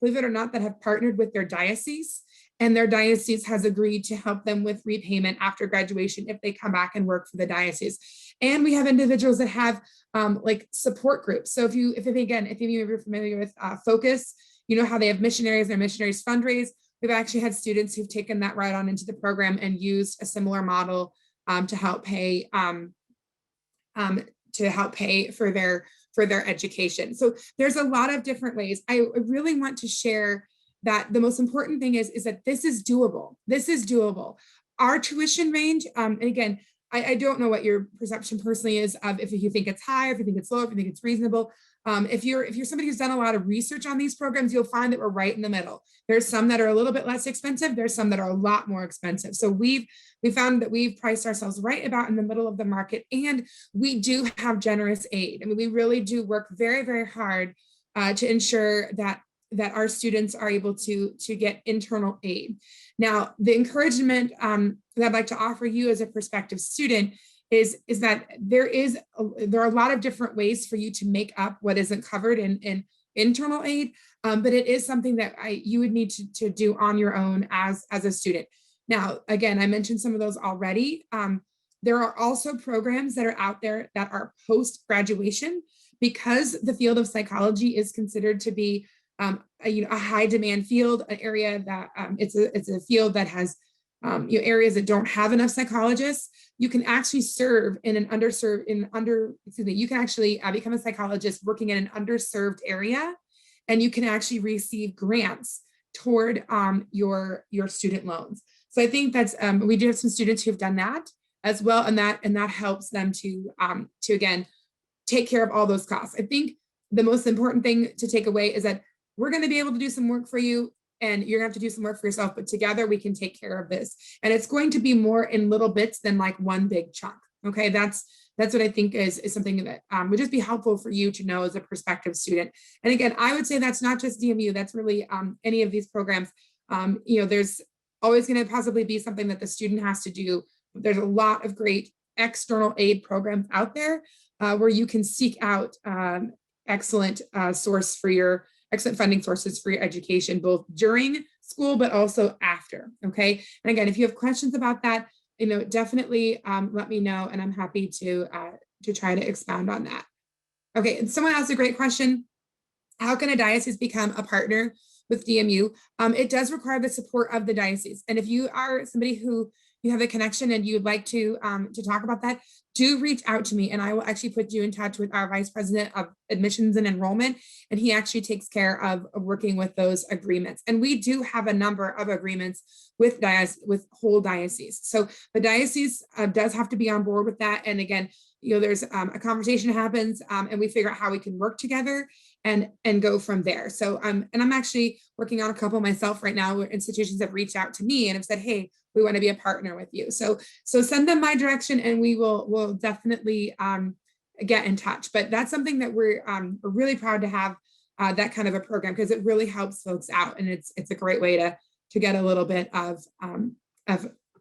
A: believe it or not, that have partnered with their diocese, and their diocese has agreed to help them with repayment after graduation if they come back and work for the diocese. And we have individuals that have like support groups. So if you're familiar with Focus, you know how they have missionaries, their missionaries fundraise. We've actually had students who've taken that right on into the program and used a similar model to help pay for their education. So there's a lot of different ways. I really want to share that the most important thing is that this is doable. This is doable. Our tuition range, and again, I don't know what your perception personally is of if you think it's high, if you think it's low, if you think it's reasonable. If you're somebody who's done a lot of research on these programs, you'll find that we're right in the middle. There's some that are a little bit less expensive. There's some that are a lot more expensive. So we found that we've priced ourselves right about in the middle of the market, and we do have generous aid. I mean, we really do work very, very hard to ensure that our students are able to get internal aid. Now, the encouragement that I'd like to offer you as a prospective student is that there are a lot of different ways for you to make up what isn't covered in internal aid, but it is something that you would need to do on your own as a student. Now, again, I mentioned some of those already. There are also programs that are out there that are post-graduation, because the field of psychology is considered to be a high demand field, an area that it's a field that has areas that don't have enough psychologists. You can actually serve in an you can actually become a psychologist working in an underserved area, and you can actually receive grants toward your student loans. So I think that's we do have some students who've done that as well, and that helps them to again take care of all those costs. I think the most important thing to take away is that we're going to be able to do some work for you, and you're going to have to do some work for yourself, but together we can take care of this. And it's going to be more in little bits than like one big chunk. Okay, that's what I think is something that would just be helpful for you to know as a prospective student. And again, I would say that's not just DMU, that's really any of these programs. There's always going to possibly be something that the student has to do. There's a lot of great external aid programs out there where you can seek out excellent funding sources for your education, both during school, but also after, okay? And again, if you have questions about that, definitely let me know, and I'm happy to try to expound on that. Okay, and someone asked a great question. How can a diocese become a partner with DMU? It does require the support of the diocese. And if you are somebody who you have a connection and you'd like to talk about that, do reach out to me, and I will actually put you in touch with our Vice President of Admissions and Enrollment, and he actually takes care of working with those agreements. And we do have a number of agreements with whole diocese. So the diocese does have to be on board with that. And again, there's a conversation happens, and we figure out how we can work together and go from there. So and I'm actually working on a couple myself right now where institutions have reached out to me and have said, hey, we want to be a partner with you. So send them my direction, and we'll definitely get in touch. But that's something that we're really proud to have that kind of a program, because it really helps folks out, and it's a great way to get a little bit of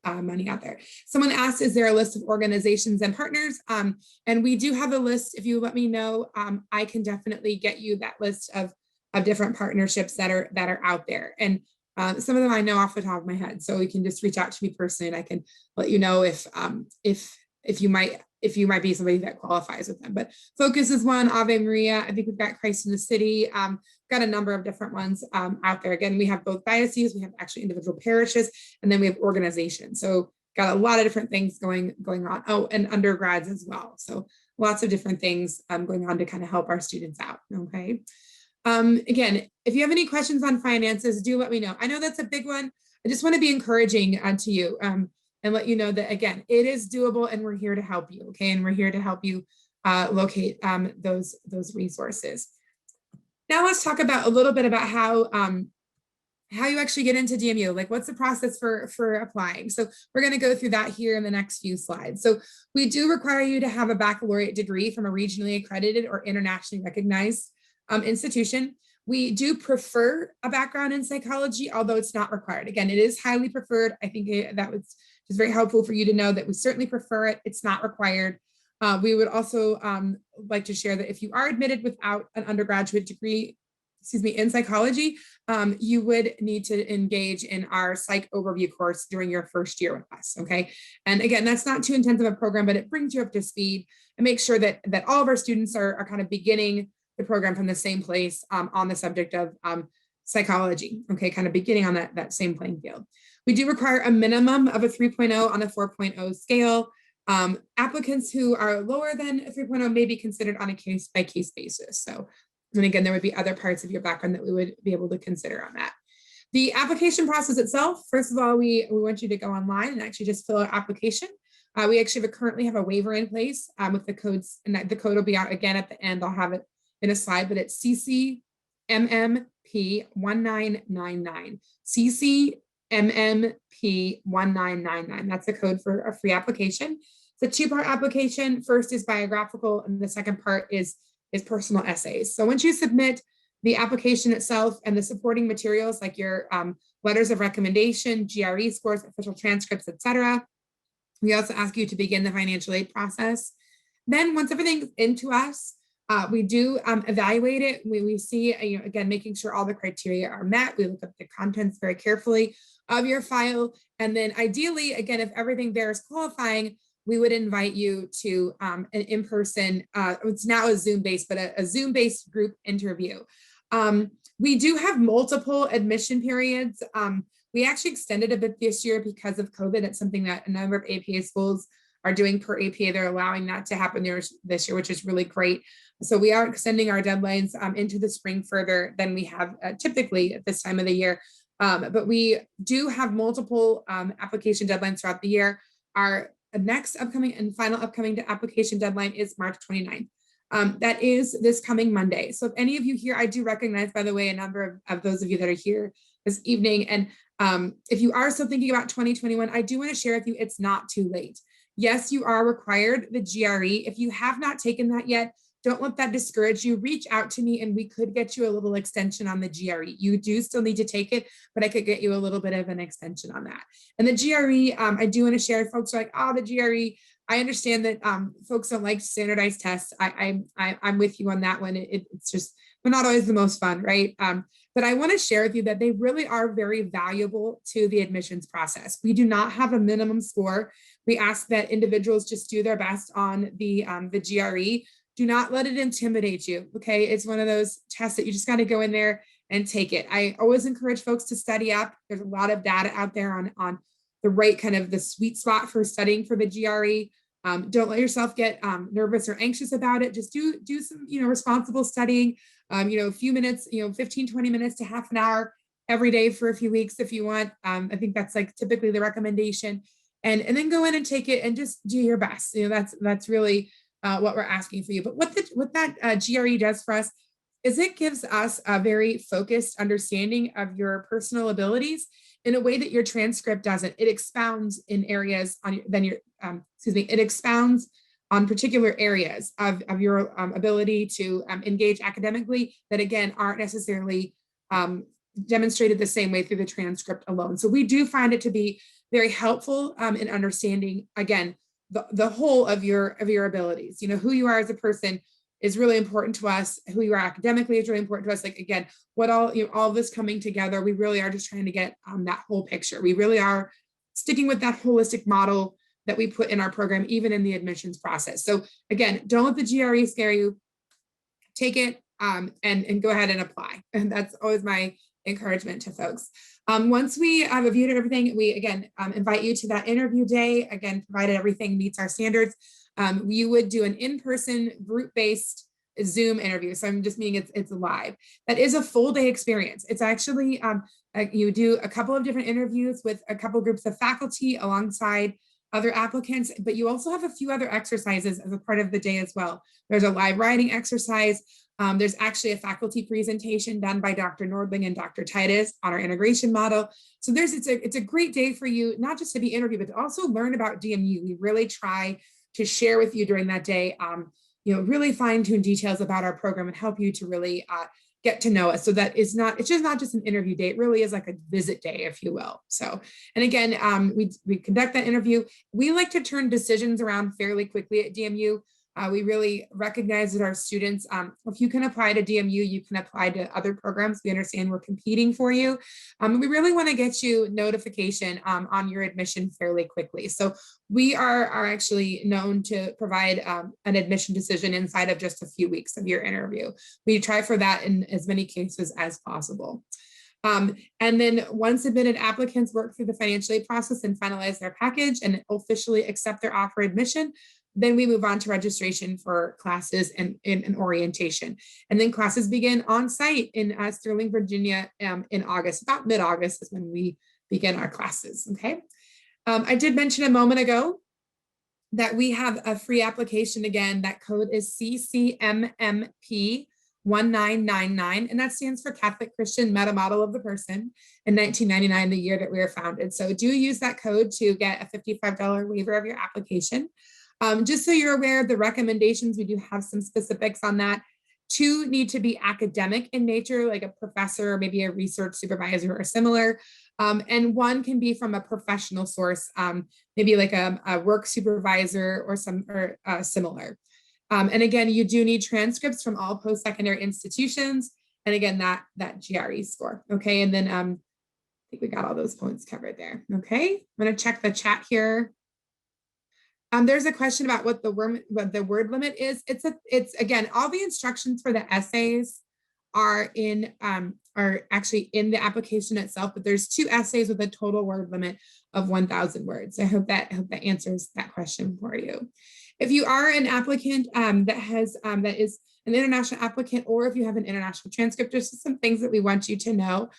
A: money out there. Someone asked, is there a list of organizations and partners? And we do have a list. If you let me know, I can definitely get you that list of different partnerships that are out there. And some of them I know off the top of my head, so you can just reach out to me personally, and I can let you know if you might be somebody that qualifies with them. But Focus is one, Ave Maria. I think we've got Christ in the City. Got a number of different ones out there. Again, we have both dioceses, we have actually individual parishes, and then we have organizations. So got a lot of different things going on. Oh, and undergrads as well. So lots of different things going on to kind of help our students out. Okay. Again, if you have any questions on finances, do let me know. I know that's a big one. I just want to be encouraging to you. and let you know that, again, it is doable and we're here to help you, okay? And we're here to help you locate those resources. Now let's talk about a little bit about how you actually get into DMU, like what's the process for applying. So we're going to go through that here in the next few slides. So we do require you to have a baccalaureate degree from a regionally accredited or internationally recognized institution. We do prefer a background in psychology, although it's not required. Again, it is highly preferred. I think that was just very helpful for you to know that we certainly prefer it. It's not required. We would also like to share that if you are admitted without an undergraduate degree, in psychology, you would need to engage in our psych overview course during your first year with us, okay? And again, that's not too intensive a program, but it brings you up to speed and makes sure that all of our students are kind of beginning the program from the same place on the subject of psychology, okay? Kind of beginning on that same playing field. We do require a minimum of a 3.0 on a 4.0 scale. Applicants who are lower than a 3.0 may be considered on a case-by-case basis. So, and again, there would be other parts of your background that we would be able to consider on that. The application process itself, first of all, we want you to go online and actually just fill out application. We actually currently have a waiver in place with the codes, and the code will be out again at the end. I'll have it in a slide, but it's CCMMP1999. CCMMP1999. That's the code for a free application. It's a 2-part application. First is biographical, and the second part is personal essays. So once you submit the application itself and the supporting materials like your letters of recommendation, GRE scores, official transcripts, etc., we also ask you to begin the financial aid process. Then once everything's into us, we do evaluate it. We see, again, making sure all the criteria are met. We look up the contents very carefully of your file. And then ideally, again, if everything there is qualifying, we would invite you to an in-person, it's now a Zoom-based, but a Zoom-based group interview. We do have multiple admission periods. We actually extended a bit this year because of COVID. It's something that a number of APA schools are doing per APA. They're allowing that to happen this year, which is really great. So we are extending our deadlines into the spring further than we have typically at this time of the year. But we do have multiple application deadlines throughout the year. Our next upcoming and final upcoming application deadline is March 29th. That is this coming Monday. So if any of you here, I do recognize, by the way, a number of those of you that are here this evening. And if you are still thinking about 2021, I do want to share with you, it's not too late. Yes, you are required the GRE. If you have not taken that yet, don't let that discourage you. Reach out to me and we could get you a little extension on the GRE. You do still need to take it, but I could get you a little bit of an extension on that. And the GRE, I do want to share, folks are like, oh, the GRE, I understand that folks don't like standardized tests. I'm with you on that one. It's just, they're not always the most fun, right? But I want to share with you that they really are very valuable to the admissions process. We do not have a minimum score. We ask that individuals just do their best on the GRE. Do not let it intimidate you, okay? It's one of those tests that you just got to go in there and take it. I always encourage folks to study up. There's a lot of data out there on the right kind of the sweet spot for studying for the GRE. Don't let yourself get nervous or anxious about it. Just do some, responsible studying, a few minutes, 15, 20 minutes to half an hour every day for a few weeks if you want. I think that's like typically the recommendation. And then go in and take it and just do your best. That's really what we're asking for you. But what that GRE does for us is it gives us a very focused understanding of your personal abilities in a way that your transcript doesn't. It expounds in areas it expounds on particular areas of your ability to engage academically that, again, aren't necessarily demonstrated the same way through the transcript alone. So we do find it to be very helpful in understanding, again, the whole of your abilities. Who you are as a person is really important to us. Who you are academically is really important to us. Like, again, what all this coming together, we really are just trying to get that whole picture. We really are sticking with that holistic model that we put in our program, even in the admissions process. So again, don't let the GRE scare you. Take it and go ahead and apply. And that's always my encouragement to folks. Once we have reviewed everything, we again invite you to that interview day. Again, provided everything meets our standards, you would do an in-person group-based Zoom interview. So I'm just meaning it's live. That is a full day experience. It's actually You do a couple of different interviews with a couple groups of faculty alongside other applicants, but you also have a few other exercises as a part of the day as well. There's a live writing exercise. There's actually a faculty presentation done by Dr. Nordling and Dr. Titus on our integration model. So it's a great day for you, not just to be interviewed, but to also learn about DMU. We really try to share with you during that day, really fine-tune details about our program and help you to really get to know us. So that it's just not just an interview day. It really is like a visit day, if you will. So, and again, we conduct that interview. We like to turn decisions around fairly quickly at DMU. We really recognize that our students, if you can apply to DMU, you can apply to other programs. We understand we're competing for you. We really want to get you notification on your admission fairly quickly. So we are actually known to provide an admission decision inside of just a few weeks of your interview. We try for that in as many cases as possible. And then once admitted applicants work through the financial aid process and finalize their package and officially accept their offer admission, then we move on to registration for classes and orientation. And then classes begin on site in Sterling, Virginia in August. About mid-August is when we begin our classes, okay? I did mention a moment ago that we have a free application again. That code is CCMMP 1999, and that stands for Catholic Christian Meta Model of the Person in 1999, the year that we were founded. So do use that code to get a $55 waiver of your application. Just so you're aware of the recommendations, we do have some specifics on that. 2 need to be academic in nature, like a professor, or maybe a research supervisor or similar. And 1 can be from a professional source, maybe like a work supervisor or similar. And again, you do need transcripts from all post-secondary institutions. And again, that GRE score. Okay, and then I think we got all those points covered there. Okay, I'm gonna check the chat here. There's a question about what the word limit is. It's again, all the instructions for the essays are actually in the application itself, but there's 2 essays with a total word limit of 1,000 words. I hope that answers that question for you. If you are an applicant that is an international applicant, or if you have an international transcript, there's just some things that we want you to know.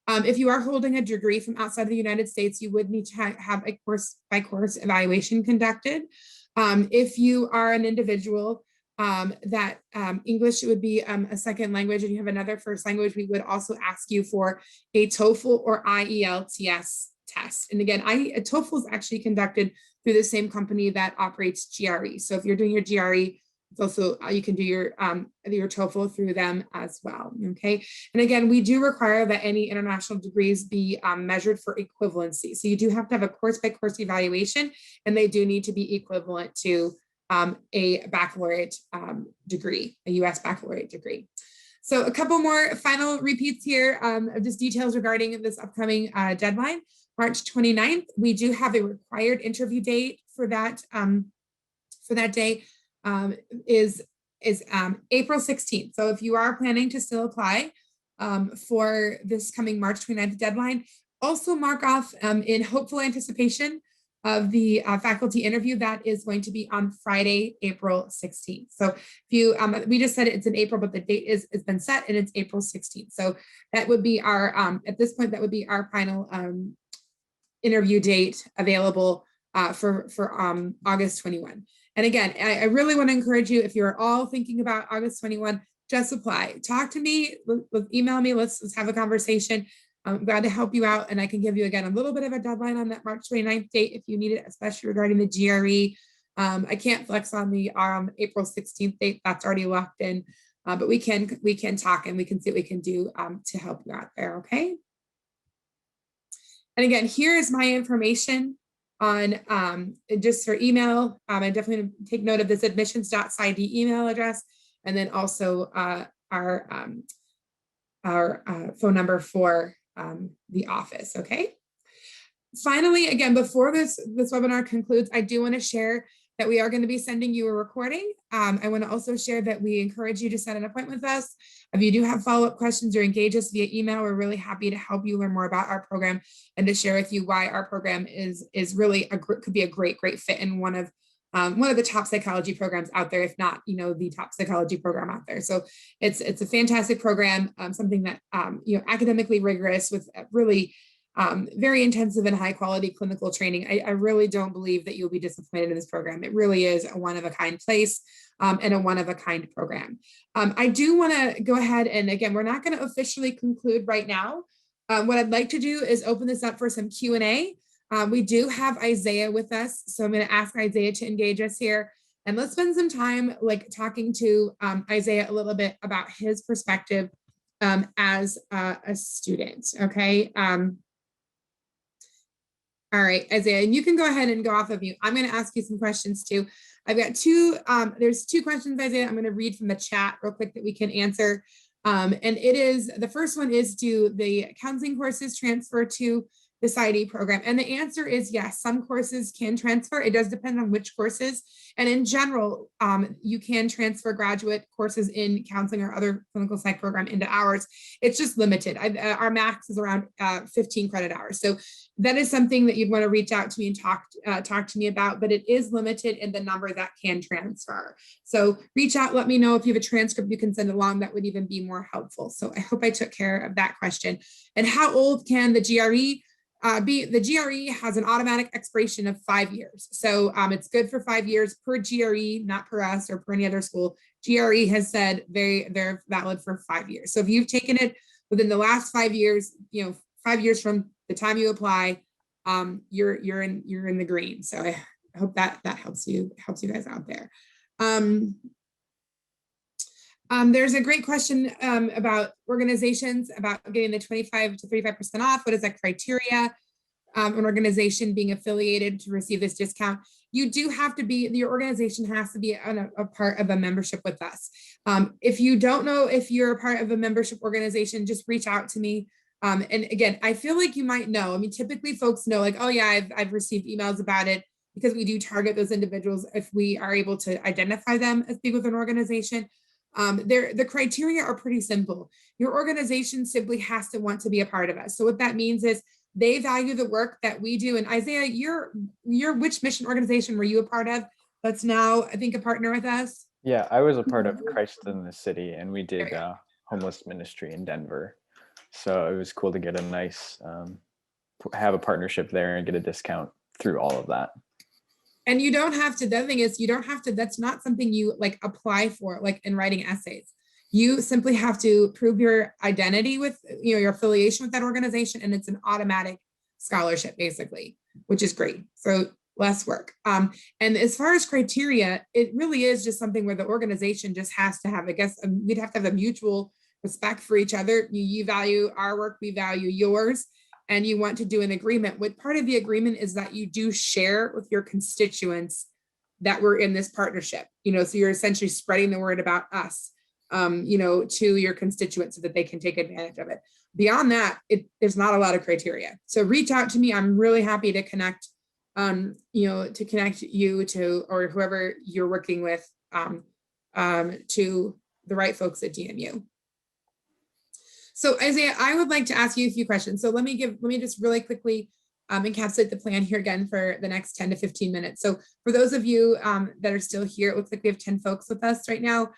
A: If you are holding a degree from outside of the United States, you would need to have a course-by-course evaluation conducted. If you are an individual that English would be a second language, and you have another first language, we would also ask you for a TOEFL or IELTS test. And again, TOEFL is actually conducted through the same company that operates GRE. So if you're doing your GRE, it's also you can do your TOEFL through them as well. Okay, and again, we do require that any international degrees be measured for equivalency. So you do have to have a course-by-course evaluation, and they do need to be equivalent to a baccalaureate degree, a U.S. baccalaureate degree. So a couple more final repeats here of just details regarding this upcoming deadline. March 29th, we do have a required interview date for that day. Is April 16th. So if you are planning to still apply for this coming March 29th deadline, also mark off in hopeful anticipation of the faculty interview that is going to be on Friday, April 16th. So if you, we just said it's in April, but the date has been set and it's April 16th. So that would be our, at this point, that would be our final interview date available for August 21. And again, I really want to encourage you, if you're all thinking about August 21, just apply. Talk to me, email me, let's have a conversation. I'm glad to help you out, and I can give you, again, a little bit of a deadline on that March 29th date if you need it, especially regarding the GRE. I can't flex on the April 16th date. That's already locked in, but we can talk and we can see what we can do to help you out there, okay? And again, here is my information on just for email. I definitely take note of this admissions.Psy.D email address, and then also our phone number for the office, okay? Finally, again, before this webinar concludes, I do want to share that we are going to be sending you a recording. I want to also share that we encourage you to set an appointment with us. If you do have follow-up questions or engage us via email, we're really happy to help you learn more about our program and to share with you why our program is really could be a great fit and one of one of the top psychology programs out there, if not, the top psychology program out there. So it's a fantastic program, something that, academically rigorous with really very intensive and high quality clinical training. I really don't believe that you'll be disappointed in this program. It really is a one-of-a-kind place and a one-of-a-kind program. I do want to go ahead and, again, we're not going to officially conclude right now. What I'd like to do is open this up for some Q&A. We do have Isaiah with us, so I'm going to ask Isaiah to engage us here. And let's spend some time talking to Isaiah a little bit about his perspective as a student, okay? All right, Isaiah, and you can go ahead and go off of mute. I'm going to ask you some questions too. I've got there's two questions, Isaiah. I'm going to read from the chat real quick that we can answer. And the first one is, do the counseling courses transfer to the Psy.D program? And the answer is yes, some courses can transfer. It does depend on which courses. And in general, you can transfer graduate courses in counseling or other clinical psych program into ours. It's just limited. Our max is around 15 credit hours. So that is something that you'd want to reach out to me and talk to me about, but it is limited in the number that can transfer. So reach out, let me know if you have a transcript you can send along. That would even be more helpful. So I hope I took care of that question. And how old can the GRE be? The GRE has an automatic expiration of 5 years. So it's good for 5 years per GRE, not per us or per any other school. GRE has said they're valid for 5 years. So if you've taken it within the last 5 years, 5 years from the time you apply, you're in the green. So I hope that helps you guys out there. There's a great question about organizations, about getting the 25 to 35% off. What is that criteria? An organization being affiliated to receive this discount? You do have to be, your organization has to be a part of a membership with us. If you don't know if you're a part of a membership organization, just reach out to me. And again, I feel like you might know. I mean, typically folks know, like, oh yeah, I've received emails about it, because we do target those individuals if we are able to identify them as being with an organization. The criteria are pretty simple. Your organization simply has to want to be a part of us. So what that means is they value the work that we do. And Isaiah, you're which mission organization were you a part of that's now, I think, a partner with us?
B: Yeah, I was a part of Christ in the City, and we did homeless ministry in Denver. So it was cool to get a nice, have a partnership there and get a discount through all of that.
A: And you don't have to, the other thing is, you don't have to, that's not something you apply for, like in writing essays. You simply have to prove your identity with, your affiliation with that organization, and it's an automatic scholarship basically, which is great. So less work. And as far as criteria, it really is just something where the organization just has to have, I guess, we'd have to have a mutual respect for each other. You value our work, we value yours, and you want to do an agreement. What part of the agreement is that you do share with your constituents that we're in this partnership, so you're essentially spreading the word about us, to your constituents so that they can take advantage of it. Beyond that, there's not a lot of criteria. So reach out to me. I'm really happy to connect, to connect you to, or whoever you're working with, to the right folks at DMU. So Isaiah, I would like to ask you a few questions. So let me just really quickly encapsulate the plan here again for the next 10 to 15 minutes. So for those of you that are still here, it looks like we have 10 folks with us right now.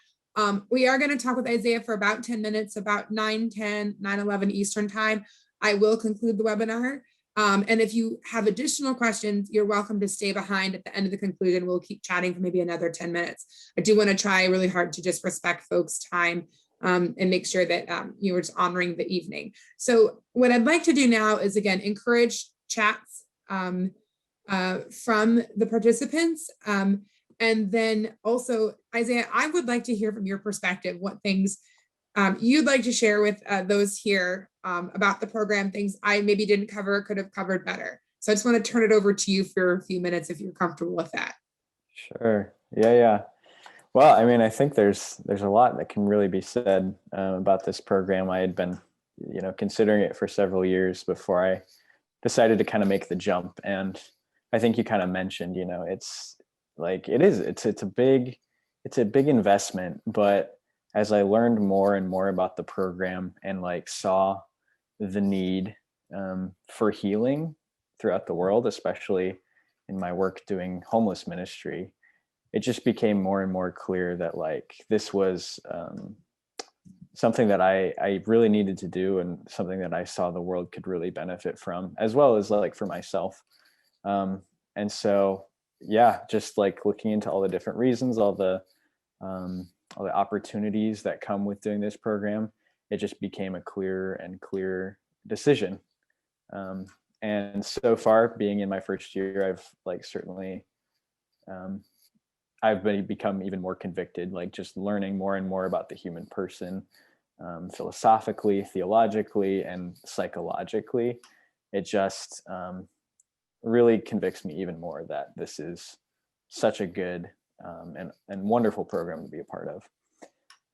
A: We are going to talk with Isaiah for about 10 minutes, about 9:10, 9:11 Eastern time. I will conclude the webinar. And if you have additional questions, you're welcome to stay behind at the end of the conclusion. We'll keep chatting for maybe another 10 minutes. I do want to try really hard to just respect folks' time and make sure that you're just honoring the evening. So what I'd like to do now is, again, encourage chats from the participants. And then also, Isaiah, I would like to hear from your perspective what things you'd like to share with those here about the program, things I maybe didn't cover, could have covered better. So I just want to turn it over to you for a few minutes if you're comfortable with that.
B: Sure. Yeah. Well, I mean, I think there's a lot that can really be said about this program. I had been, considering it for several years before I decided to kind of make the jump. And I think you kind of mentioned, it's like, it's a big investment. But as I learned more and more about the program and saw the need for healing throughout the world, especially in my work doing homeless ministry, it just became more and more clear that like this was something that I really needed to do, and something that I saw the world could really benefit from, as well as like for myself. And so, yeah, just like looking into all the different reasons, all the opportunities that come with doing this program, it just became a clearer and clearer decision. And so far, being in my first year, I've like certainly, I've become even more convicted, like just learning more and more about the human person, philosophically, theologically, and psychologically. It just really convicts me even more that this is such a good and wonderful program to be a part of.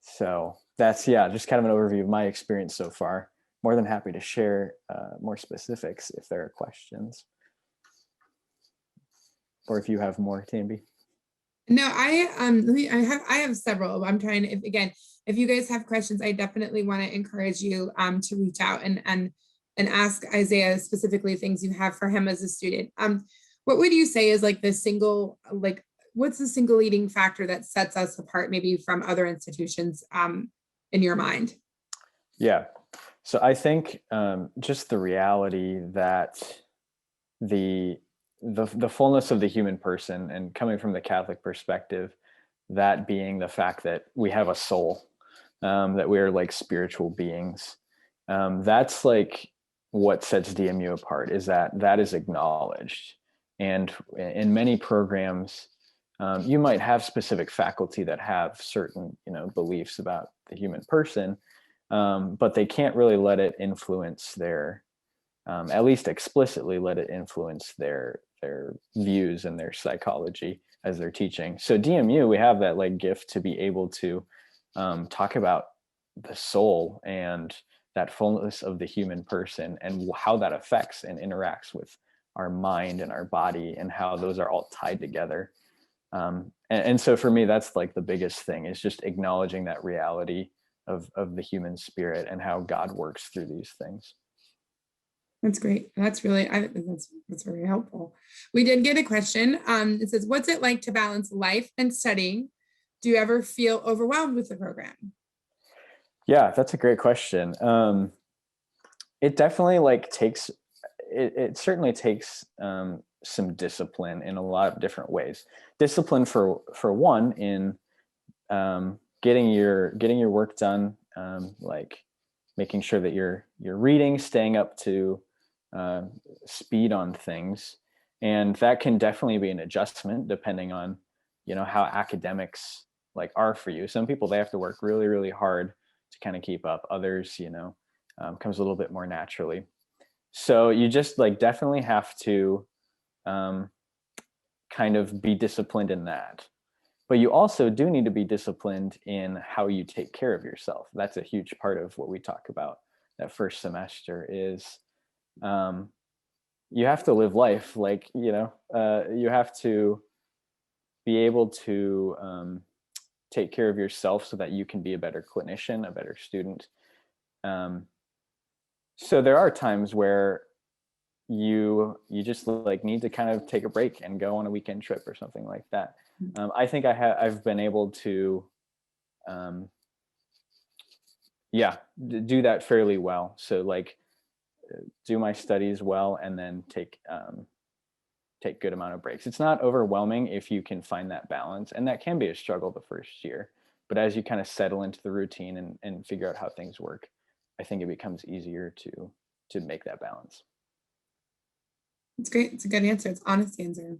B: So that's, yeah, just kind of an overview of my experience so far. More than happy to share more specifics if there are questions. Or if you have more, Tambi.
A: No, I have several. I'm trying to, if you guys have questions, I definitely want to encourage you to reach out and ask Isaiah specifically things you have for him as a student. What would you say is like what's the single leading factor that sets us apart maybe from other institutions in your mind?
B: Yeah. So I think just the reality that the fullness of the human person, and coming from the Catholic perspective, that being the fact that we have a soul, that we are like spiritual beings. That's like what sets DMU apart, is that is acknowledged. And in many programs, you might have specific faculty that have certain, beliefs about the human person, but they can't really let it influence their, at least explicitly let it influence their views and their psychology as they're teaching. So DMU, we have that like gift to be able to talk about the soul and that fullness of the human person, and how that affects and interacts with our mind and our body, and how those are all tied together. And so for me, that's like the biggest thing, is just acknowledging that reality of the human spirit and how God works through these things.
A: That's great. That's really, that's very helpful. We did get a question. It says, what's it like to balance life and studying? Do you ever feel overwhelmed with the program?
B: Yeah, that's a great question. It definitely like takes, it certainly takes some discipline in a lot of different ways. Discipline for one in getting your work done, like making sure that you're reading, staying up to speed on things. And that can definitely be an adjustment depending on, how academics like are for you. Some people, they have to work really, really hard to kind of keep up. Others, comes a little bit more naturally. So you just like definitely have to kind of be disciplined in that. But you also do need to be disciplined in how you take care of yourself. That's a huge part of what we talk about that first semester is you have to live life. Like, you have to be able to take care of yourself so that you can be a better clinician, a better student. So there are times where you just like need to kind of take a break and go on a weekend trip or something like that. I think I've been able to do that fairly well. So like do my studies well, and then take good amount of breaks. It's not overwhelming if you can find that balance, and that can be a struggle the first year. But as you kind of settle into the routine and figure out how things work, I think it becomes easier to make that balance.
A: It's great. It's a good answer. It's honest answer.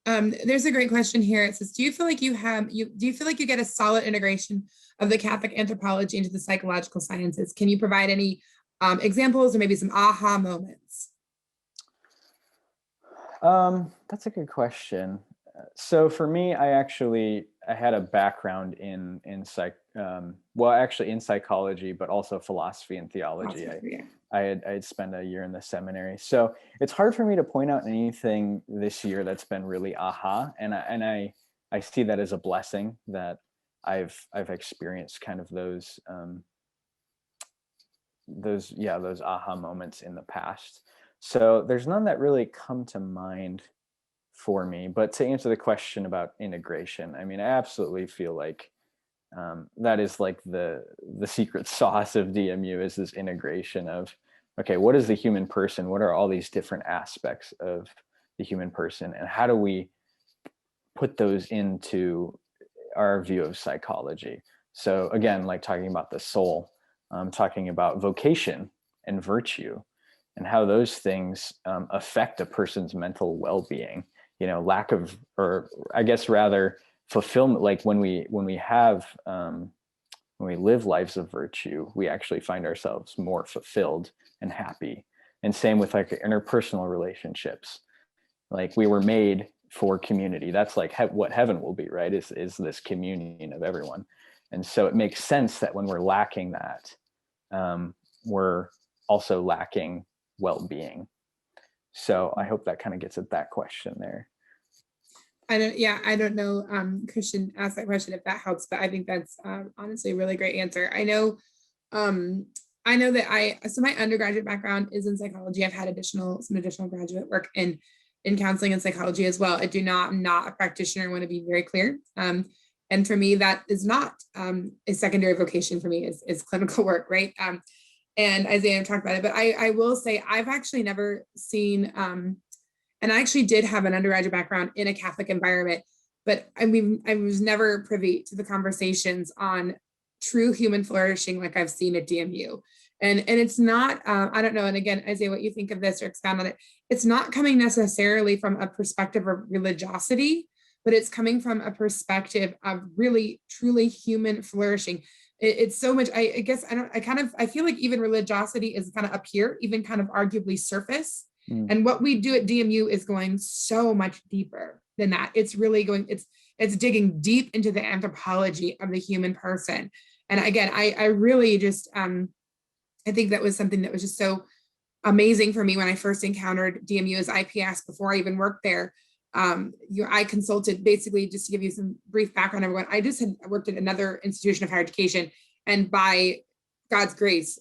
A: There's a great question here. It says, do you feel like you get a solid integration of the Catholic anthropology into the psychological sciences? Can you provide any examples or maybe some aha moments?
B: That's a good question. So for me, I had a background in psychology, but also philosophy and theology. I had spent a year in the seminary. So it's hard for me to point out anything this year that's been really aha. And I see that as a blessing that I've experienced kind of those aha moments in the past. So there's none that really come to mind for me. But to answer the question about integration, I mean, I absolutely feel like that is like the secret sauce of DMU, is this integration of, okay, what is the human person? What are all these different aspects of the human person? And how do we put those into our view of psychology? So again, like talking about the soul, talking about vocation and virtue, and how those things affect a person's mental well-being, lack of, or I guess rather fulfillment. Like when we live lives of virtue, we actually find ourselves more fulfilled and happy. And same with like interpersonal relationships. Like we were made for community. That's like what heaven will be, right? Is this communion of everyone. And so it makes sense that when we're lacking that, we're also lacking well-being. So I hope that kind of gets at that question there.
A: I don't know, Christian asked that question, if that helps, but I think that's honestly a really great answer. I know that so my undergraduate background is in psychology. I've had some additional graduate work in counseling and psychology as well. I'm not a practitioner. I want to be very clear. And for me, that is not a secondary vocation for me, is clinical work, right? And Isaiah talked about it, but I will say I've actually never seen, and I actually did have an undergraduate background in a Catholic environment, but I mean, I was never privy to the conversations on true human flourishing like I've seen at DMU. And it's not, I don't know, and again, Isaiah, what you think of this or expound on it, it's not coming necessarily from a perspective of religiosity, but it's coming from a perspective of really, truly human flourishing. It's so much, I guess, I feel like even religiosity is kind of up here, even kind of arguably surface. And what we do at DMU is going so much deeper than that. It's really going, it's digging deep into the anthropology of the human person. And again, I really just, I think that was something that was just so amazing for me when I first encountered DMU as IPS before I even worked there. I consulted, basically, just to give you some brief background, everyone, I just had worked at another institution of higher education, and by God's grace,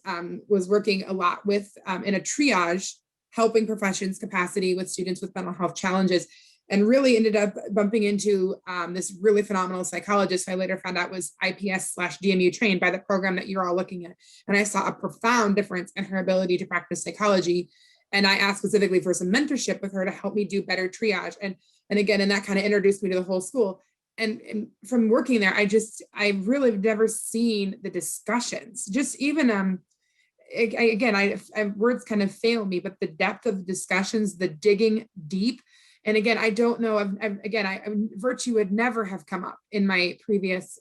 A: was working a lot with, in a triage, helping professions capacity with students with mental health challenges, and really ended up bumping into this really phenomenal psychologist who I later found out was IPS/DMU trained by the program that you're all looking at. And I saw a profound difference in her ability to practice psychology. And I asked specifically for some mentorship with her to help me do better triage. And again, and that kind of introduced me to the whole school. And from working there, I really have never seen the discussions, just even, again, words kind of fail me, but the depth of the discussions, the digging deep. And again, I don't know, virtue would never have come up in my previous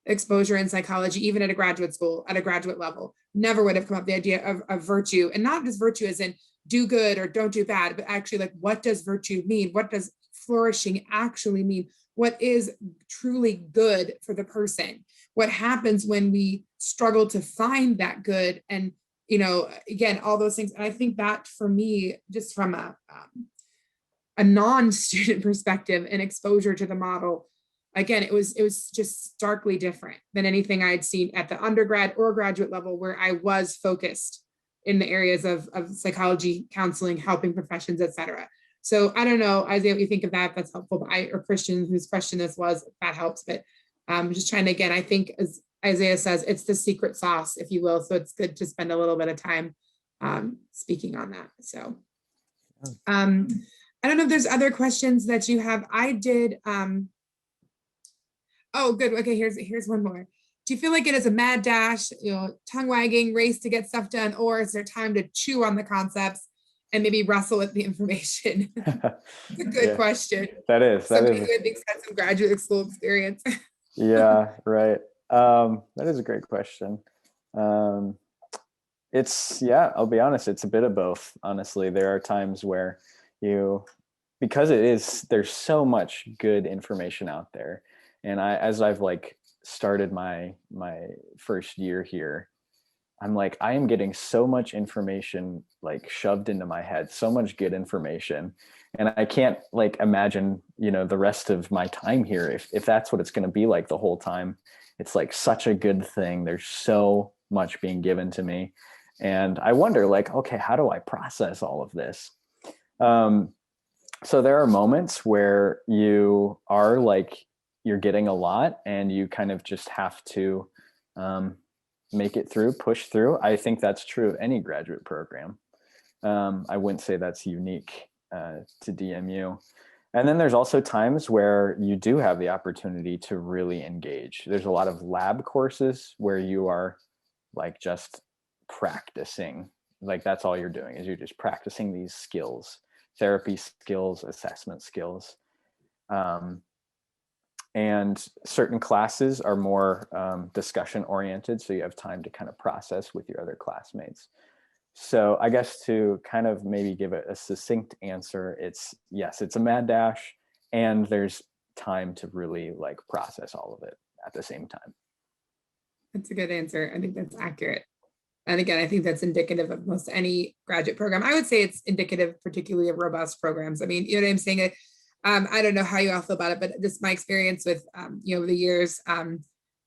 A: exposure in psychology, even at a graduate school, at a graduate level, never would have come up the idea of virtue, and not just virtue as in do good or don't do bad, but actually like, what does virtue mean? What does flourishing actually mean? What is truly good for the person? What happens when we struggle to find that good? And, again, all those things. And I think that for me, just from a non-student perspective and exposure to the model, again, it was just starkly different than anything I had seen at the undergrad or graduate level, where I was focused in the areas of psychology, counseling, helping professions, et cetera. So I don't know, Isaiah, what you think of that, if that's helpful, or Christian, whose question this was, if that helps. But I'm just trying to, again, I think as Isaiah says, it's the secret sauce, if you will. So it's good to spend a little bit of time speaking on that. So I don't know if there's other questions that you have. I did. Oh, good. Okay, here's one more. Do you feel like it is a mad dash, tongue wagging race to get stuff done, or is there time to chew on the concepts and maybe wrestle with the information? It's a good question.
B: That is.
A: Somebody who I think had some graduate school experience.
B: Yeah, right. That is a great question. I'll be honest, it's a bit of both. Honestly, there are times where because there's so much good information out there. And as I've started my first year here, I'm I am getting so much information shoved into my head, so much good information. And I can't imagine, the rest of my time here, if that's what it's going to be like the whole time. It's such a good thing. There's so much being given to me. And I wonder okay, how do I process all of this? So there are moments where you are like, you're getting a lot and you kind of just have to make it through, push through. I think that's true of any graduate program. I wouldn't say that's unique to DMU. And then there's also times where you do have the opportunity to really engage. There's a lot of lab courses where you are like just practicing. Like that's all you're doing is you're just practicing these skills, therapy skills, assessment skills. And certain classes are more discussion oriented. So you have time to kind of process with your other classmates. So I guess to kind of maybe give it a succinct answer, it's yes, it's a mad dash, and there's time to really like process all of it at the same time.
A: That's a good answer. I think that's accurate. And again, I think that's indicative of most any graduate program. I would say it's indicative, particularly of robust programs. I mean, you know what I'm saying? I don't know how you all feel about it, but just my experience with, over the years,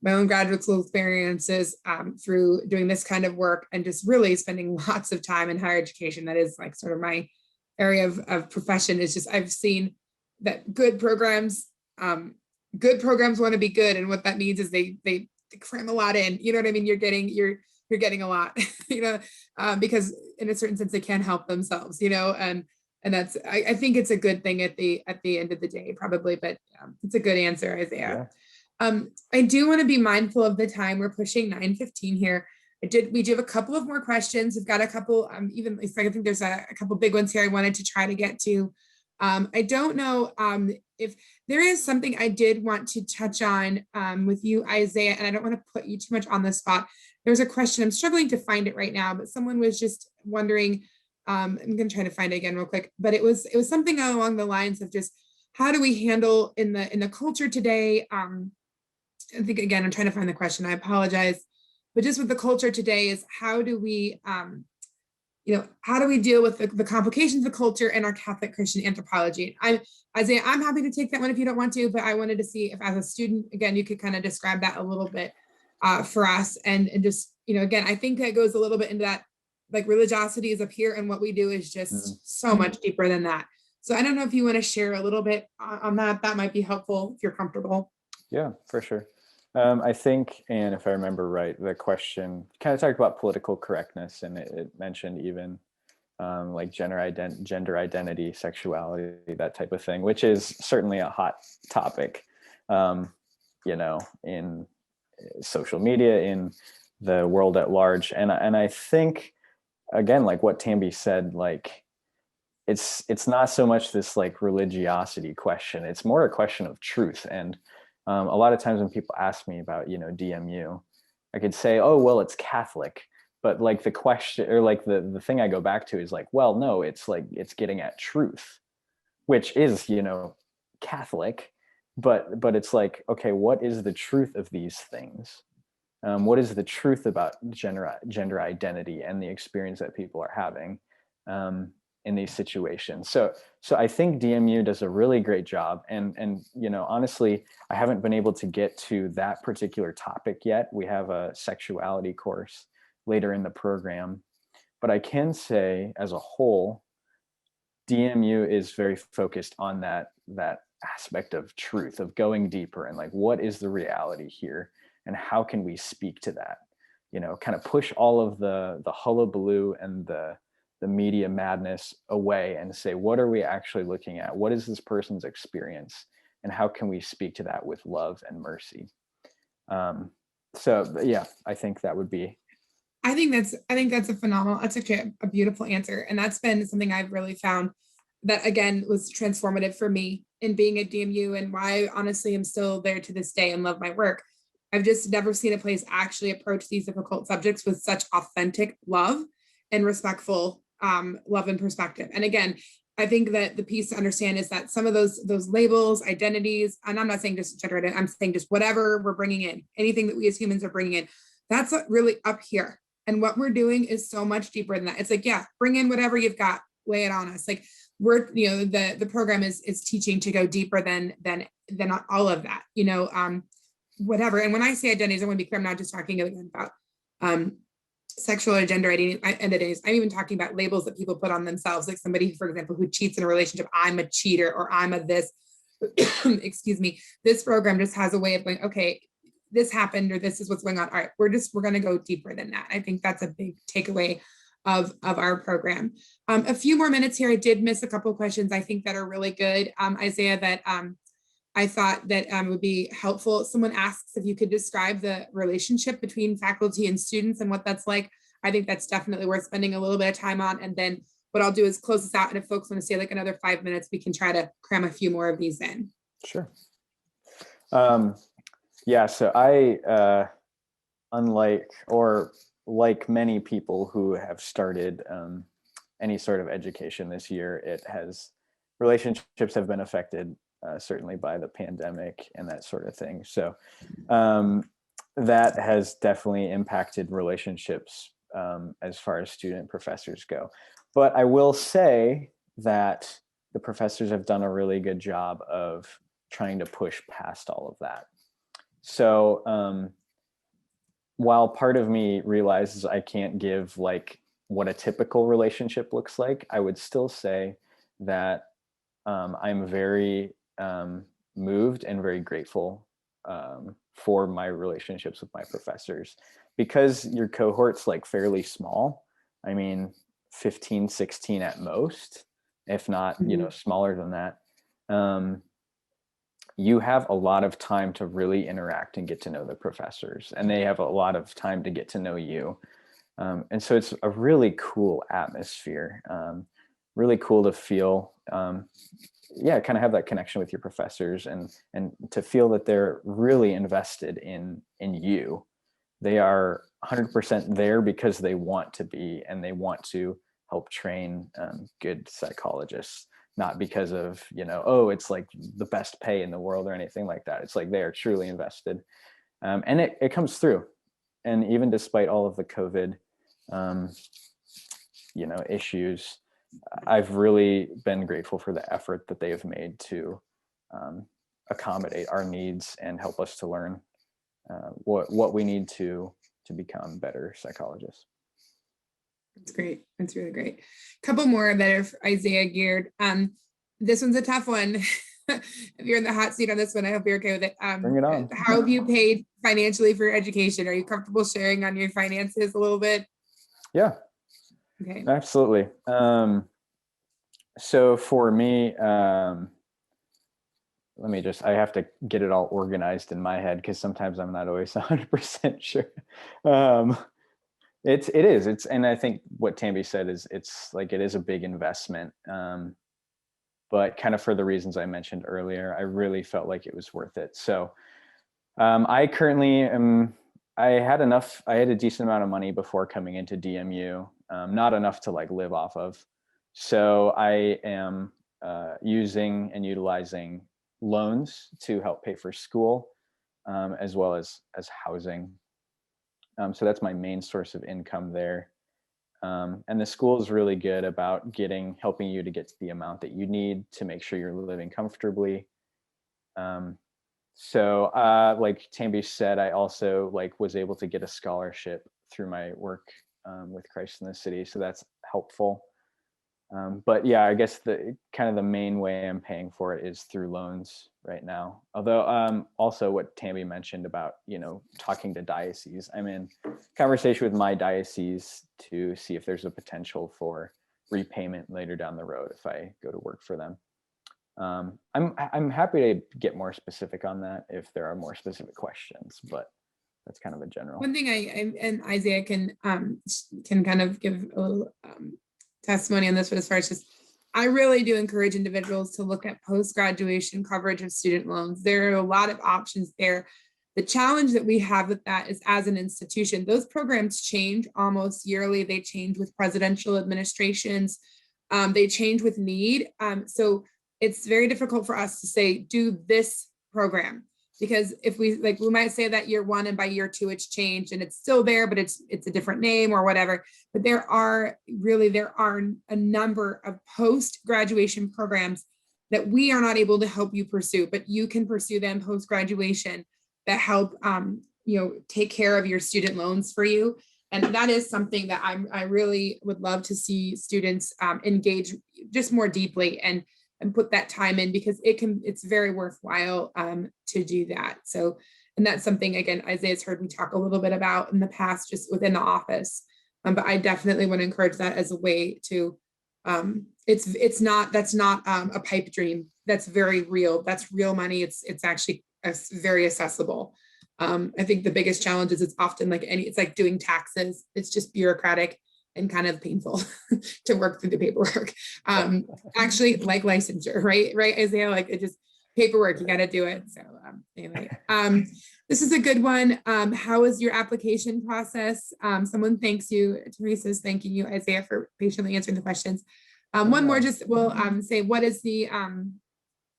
A: my own graduate school experiences through doing this kind of work and just really spending lots of time in higher education. That is like sort of my area of profession. Is just, I've seen that good programs want to be good. And what that means is they cram a lot in, you know what I mean? You're getting a lot, because in a certain sense, they can't help themselves, and that's, I think it's a good thing at the end of the day, probably, but it's a good answer, Isaiah. Yeah. I do want to be mindful of the time. We're pushing 9:15 here. We do have a couple of more questions. We've got a couple, I think there's a couple big ones here I wanted to try to get to. I don't know if there is something I did want to touch on with you, Isaiah, and I don't want to put you too much on the spot. There's a question, I'm struggling to find it right now, but someone was just wondering, I'm going to try to find it again real quick, but it was something along the lines of just how do we handle in the culture today? I think, again, I'm trying to find the question, I apologize, but just with the culture today is how do we, how do we deal with the complications of the culture and our Catholic Christian anthropology? Isaiah, I'm happy to take that one if you don't want to, but I wanted to see if as a student, again, you could kind of describe that a little bit for us. And just, again, I think that goes a little bit into that, like religiosity is up here and what we do is just so much deeper than that. So I don't know if you want to share a little bit on that. That might be helpful if you're comfortable.
B: Yeah, for sure. I think, and if I remember right, the question kind of talked about political correctness, and it mentioned even like gender identity, sexuality, that type of thing, which is certainly a hot topic, in social media, in the world at large. And I think, again, like what Tambi said, like it's not so much this like religiosity question. It's more a question of truth. And a lot of times when people ask me about, DMU, I could say, oh, well, it's Catholic. But like the question or like the thing I go back to is like, well, no, it's like it's getting at truth, which is, Catholic. But it's like, okay, what is the truth of these things? What is the truth about gender identity and the experience that people are having in these situations? So I think DMU does a really great job. And honestly, I haven't been able to get to that particular topic yet. We have a sexuality course later in the program, but I can say as a whole, DMU is very focused on that aspect of truth, of going deeper and like, what is the reality here? And how can we speak to that? Kind of push all of the hullabaloo and the media madness away and say, what are we actually looking at? What is this person's experience? And how can we speak to that with love and mercy? So yeah, I think that would be.
A: I think that's that's actually a beautiful answer. And that's been something I've really found that, again, was transformative for me in being at DMU and why honestly I'm still there to this day and love my work. I've just never seen a place actually approach these difficult subjects with such authentic love and respectful love and perspective. And again, I think that the piece to understand is that some of those labels, identities, and I'm not saying just gender, I'm saying just whatever we're bringing in, anything that we as humans are bringing in, that's really up here. And what we're doing is so much deeper than that. It's like, yeah, bring in whatever you've got, lay it on us. Like we're, the program is teaching to go deeper than all of that, whatever. And when I say identities, I want to be clear, I'm not just talking about sexual or gender identities. I'm even talking about labels that people put on themselves, like somebody, for example, who cheats in a relationship, I'm a cheater, or I'm a this, excuse me. This program just has a way of going, okay, this happened, or this is what's going on. All right, we're going to go deeper than that. I think that's a big takeaway of our program. A few more minutes here. I did miss a couple of questions I think that are really good, Isaiah, that I thought that would be helpful. Someone asks if you could describe the relationship between faculty and students and what that's like. I think that's definitely worth spending a little bit of time on. And then what I'll do is close this out. And if folks want to stay like another 5 minutes, we can try to cram a few more of these in.
B: Sure. Yeah, so I, unlike, or like many people who have started any sort of education this year, relationships have been affected certainly by the pandemic and that sort of thing. So that has definitely impacted relationships as far as student professors go. But I will say that the professors have done a really good job of trying to push past all of that. So while part of me realizes I can't give like what a typical relationship looks like, I would still say that I'm very moved and very grateful for my relationships with my professors, because your cohort's like fairly small. I mean, 15, 16 at most, if not, smaller than that. You have a lot of time to really interact and get to know the professors, and they have a lot of time to get to know you. And so it's a really cool atmosphere, really cool to feel, kind of have that connection with your professors, and to feel that they're really invested in you. They are 100% there because they want to be, and they want to help train good psychologists. Not because of, it's like the best pay in the world or anything like that. It's like they are truly invested. And it comes through. And even despite all of the COVID, issues, I've really been grateful for the effort that they have made to accommodate our needs and help us to learn what we need to become better psychologists.
A: That's great. That's really great. A couple more that are Isaiah geared. This one's a tough one. If you're in the hot seat on this one, I hope you're okay with it.
B: Bring it on.
A: How have you paid financially for your education? Are you comfortable sharing on your finances a little bit?
B: Yeah.
A: Okay.
B: Absolutely. So for me, I have to get it all organized in my head, because sometimes I'm not always 100% sure. It is. And I think what Tambi said is it is a big investment. But kind of for the reasons I mentioned earlier, I really felt like it was worth it. So I currently I had a decent amount of money before coming into DMU, not enough to like live off of. So I am using and utilizing loans to help pay for school, as well as housing. So that's my main source of income there. And the school is really good about helping you to get to the amount that you need to make sure you're living comfortably. So like Tambi said, I also was able to get a scholarship through my work with Christ in the City. So that's helpful. But yeah, I guess the main way I'm paying for it is through loans right now. Although also what Tambi mentioned about, talking to diocese, I'm in conversation with my diocese to see if there's a potential for repayment later down the road if I go to work for them. I'm happy to get more specific on that if there are more specific questions, but that's kind of a general.
A: One thing and Isaiah can kind of give a little testimony on this, but as far as just, I really do encourage individuals to look at post-graduation coverage of student loans. There are a lot of options there. The challenge that we have with that is, as an institution, those programs change almost yearly. They change with presidential administrations. They change with need. So it's very difficult for us to say, do this program. Because if we might say that year one, and by year two it's changed and it's still there, but it's a different name or whatever. But there are a number of post-graduation programs that we are not able to help you pursue, but you can pursue them post-graduation that help take care of your student loans for you. And that is something that I really would love to see students engage just more deeply and put that time in, because it's very worthwhile to do that. So, and that's something, again, Isaiah's heard me talk a little bit about in the past, just within the office. But I definitely want to encourage that as a way to, that's not a pipe dream. That's very real. That's real money. It's actually very accessible. I think the biggest challenge is it's often like it's like doing taxes. It's just bureaucratic and kind of painful to work through the paperwork. Actually, like licensure, right, Isaiah? Like it just paperwork, you got to do it. So anyway, this is a good one. How is your application process? Someone thanks you. Teresa's thanking you, Isaiah, for patiently answering the questions. One more, just we'll say, what is the, and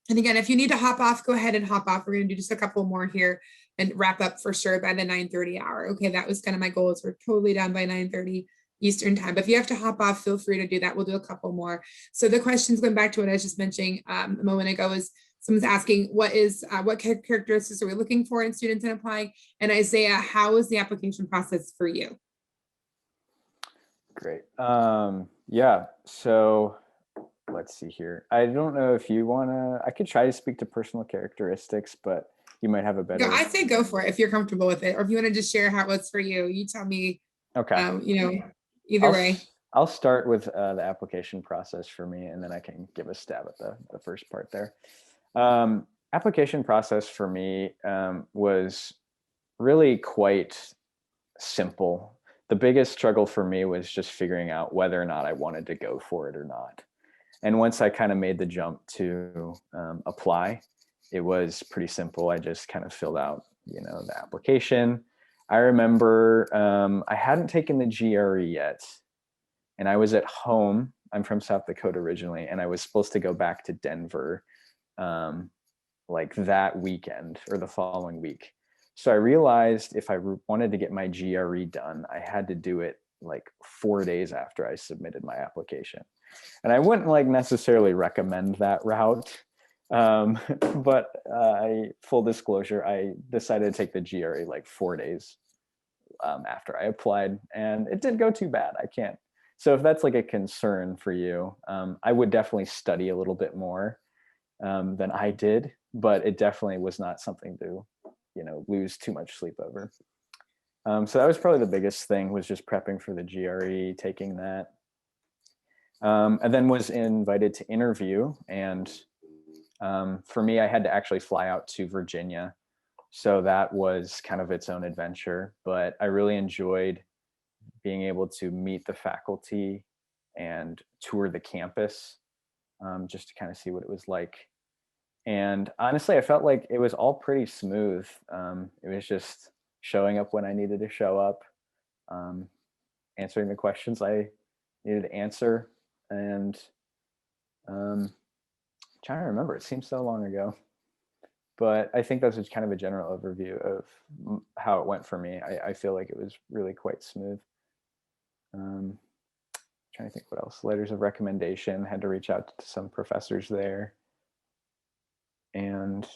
A: again, if you need to hop off, go ahead and hop off. We're going to do just a couple more here and wrap up for sure by the 9:30 hour. Okay, that was kind of my goal, is we're totally done by 9:30 Eastern time. But if you have to hop off, feel free to do that. We'll do a couple more. So the questions, going back to what I was just mentioning a moment ago, is someone's asking, what characteristics are we looking for in students in applying? And Isaiah, how is the application process for you?
B: Great. Yeah, so let's see here. I don't know if you want to, I could try to speak to personal characteristics, but you might have a better.
A: I say go for it if you're comfortable with it, or if you want to just share how it's for you. You tell me.
B: Okay.
A: Either way.
B: I'll start with the application process for me, and then I can give a stab at the first part there. Application process for me was really quite simple. The biggest struggle for me was just figuring out whether or not I wanted to go for it or not. And once I kind of made the jump to apply, it was pretty simple. I just kind of filled out, the application. I remember I hadn't taken the GRE yet, and I was at home. I'm from South Dakota originally, and I was supposed to go back to Denver like that weekend or the following week. So I realized if I wanted to get my GRE done, I had to do it like 4 days after I submitted my application. And I wouldn't necessarily recommend that route. But full disclosure, I decided to take the GRE like 4 days after I applied, and it didn't go too bad. So if that's like a concern for you, I would definitely study a little bit more than I did, but it definitely was not something to, lose too much sleep over. So that was probably the biggest thing, was just prepping for the GRE, taking that. And then was invited to interview, and for me, I had to actually fly out to Virginia. So that was kind of its own adventure, but I really enjoyed being able to meet the faculty and tour the campus, just to kind of see what it was like. And honestly, I felt like it was all pretty smooth. It was just showing up when I needed to show up, answering the questions I needed to answer, and trying to remember, it seems so long ago, but I think that's just kind of a general overview of how it went for me. I feel like it was really quite smooth. Trying to think what else. Letters of recommendation, had to reach out to some professors there. And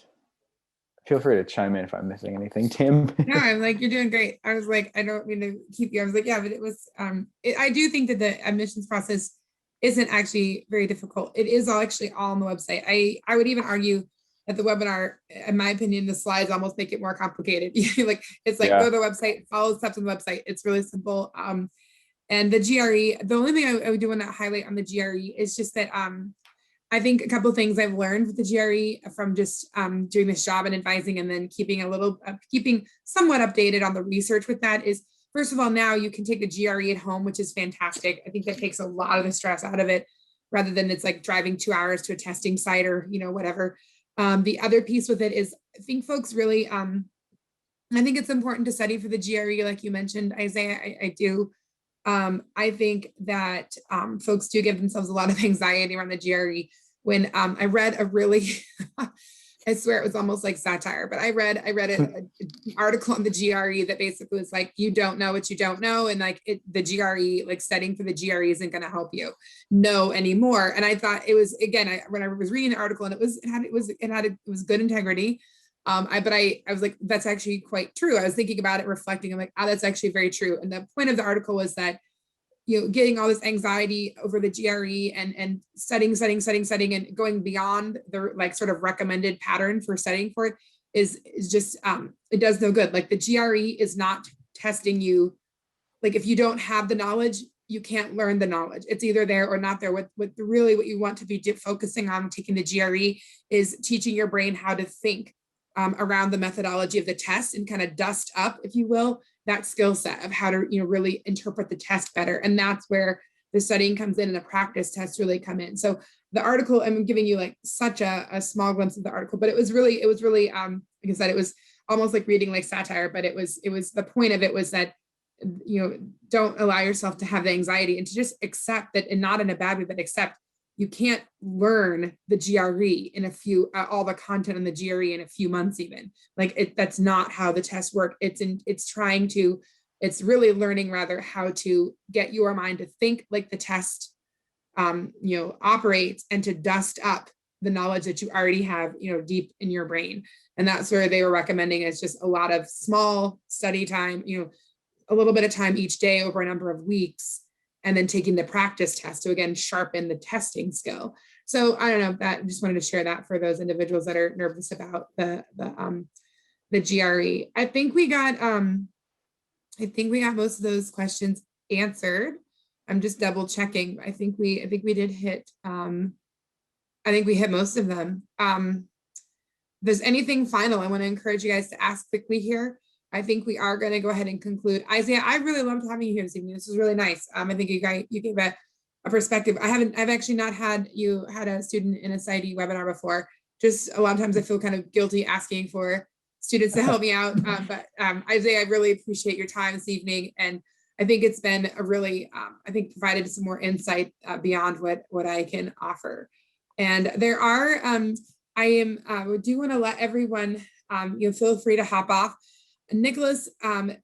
B: feel free to chime in if I'm missing anything, Tim.
A: No, I'm like, you're doing great. I was like, I don't mean to keep you. I was like, yeah, but it was, I do think that the admissions process isn't actually very difficult. It is actually all on the website. I would even argue that the webinar, in my opinion, the slides almost make it more complicated. It's like, go to the website, follow the steps on the website. It's really simple. And the GRE, the only thing I would do want to highlight on the GRE is just that I think a couple of things I've learned with the GRE from just doing this job and advising, and then keeping somewhat updated on the research with that is, first of all, now you can take the GRE at home, which is fantastic. I think that takes a lot of the stress out of it, rather than it's like driving 2 hours to a testing site or, whatever. The other piece with it is, I think folks really, I think it's important to study for the GRE, like you mentioned, Isaiah. I do. I think that folks do give themselves a lot of anxiety around the GRE. When I read a really, I swear it was almost like satire, but I read an article on the GRE that basically was like, you don't know what you don't know. And the GRE, like studying for the GRE isn't going to help you know anymore. And I thought it was, again, when I was reading the article, and it was good integrity. But I was like, that's actually quite true. I was thinking about it, reflecting. I'm like, oh, that's actually very true. And the point of the article was that, getting all this anxiety over the GRE and studying and going beyond the like sort of recommended pattern for studying for it is just, it does no good. Like the GRE is not testing you. Like if you don't have the knowledge, you can't learn the knowledge. It's either there or not there. What you want to be focusing on taking the GRE is teaching your brain how to think around the methodology of the test and kind of dust up, if you will, that skill set of how to really interpret the test better. And that's where the studying comes in and the practice tests really come in. So the article, I'm giving you like such a small glimpse of the article, but it was really like I said, it was almost like reading like satire, but it was the point of it was that don't allow yourself to have the anxiety and to just accept that, and not in a bad way, but accept you can't learn the GRE in all the content on the GRE in a few months, even. Like that's not how the tests work. It's really learning rather how to get your mind to think like the test, operates, and to dust up the knowledge that you already have, deep in your brain. And that's where they were recommending is just a lot of small study time, a little bit of time each day over a number of weeks, and then taking the practice test to again sharpen the testing skill. So I don't know, that just wanted to share that for those individuals that are nervous about the GRE. I think we got most of those questions answered. I'm just double checking. I think we did hit. I think we hit most of them. If there's anything final, I want to encourage you guys to ask quickly here. I think we are going to go ahead and conclude. Isaiah, I really loved having you here this evening. This was really nice. I think you gave a perspective. I've actually not had a student in a Psy.D webinar before. Just a lot of times I feel kind of guilty asking for students to help me out. But Isaiah, I really appreciate your time this evening. And I think it's been a really, provided some more insight beyond what I can offer. And there are, I do want to let everyone, feel free to hop off. Nicholas,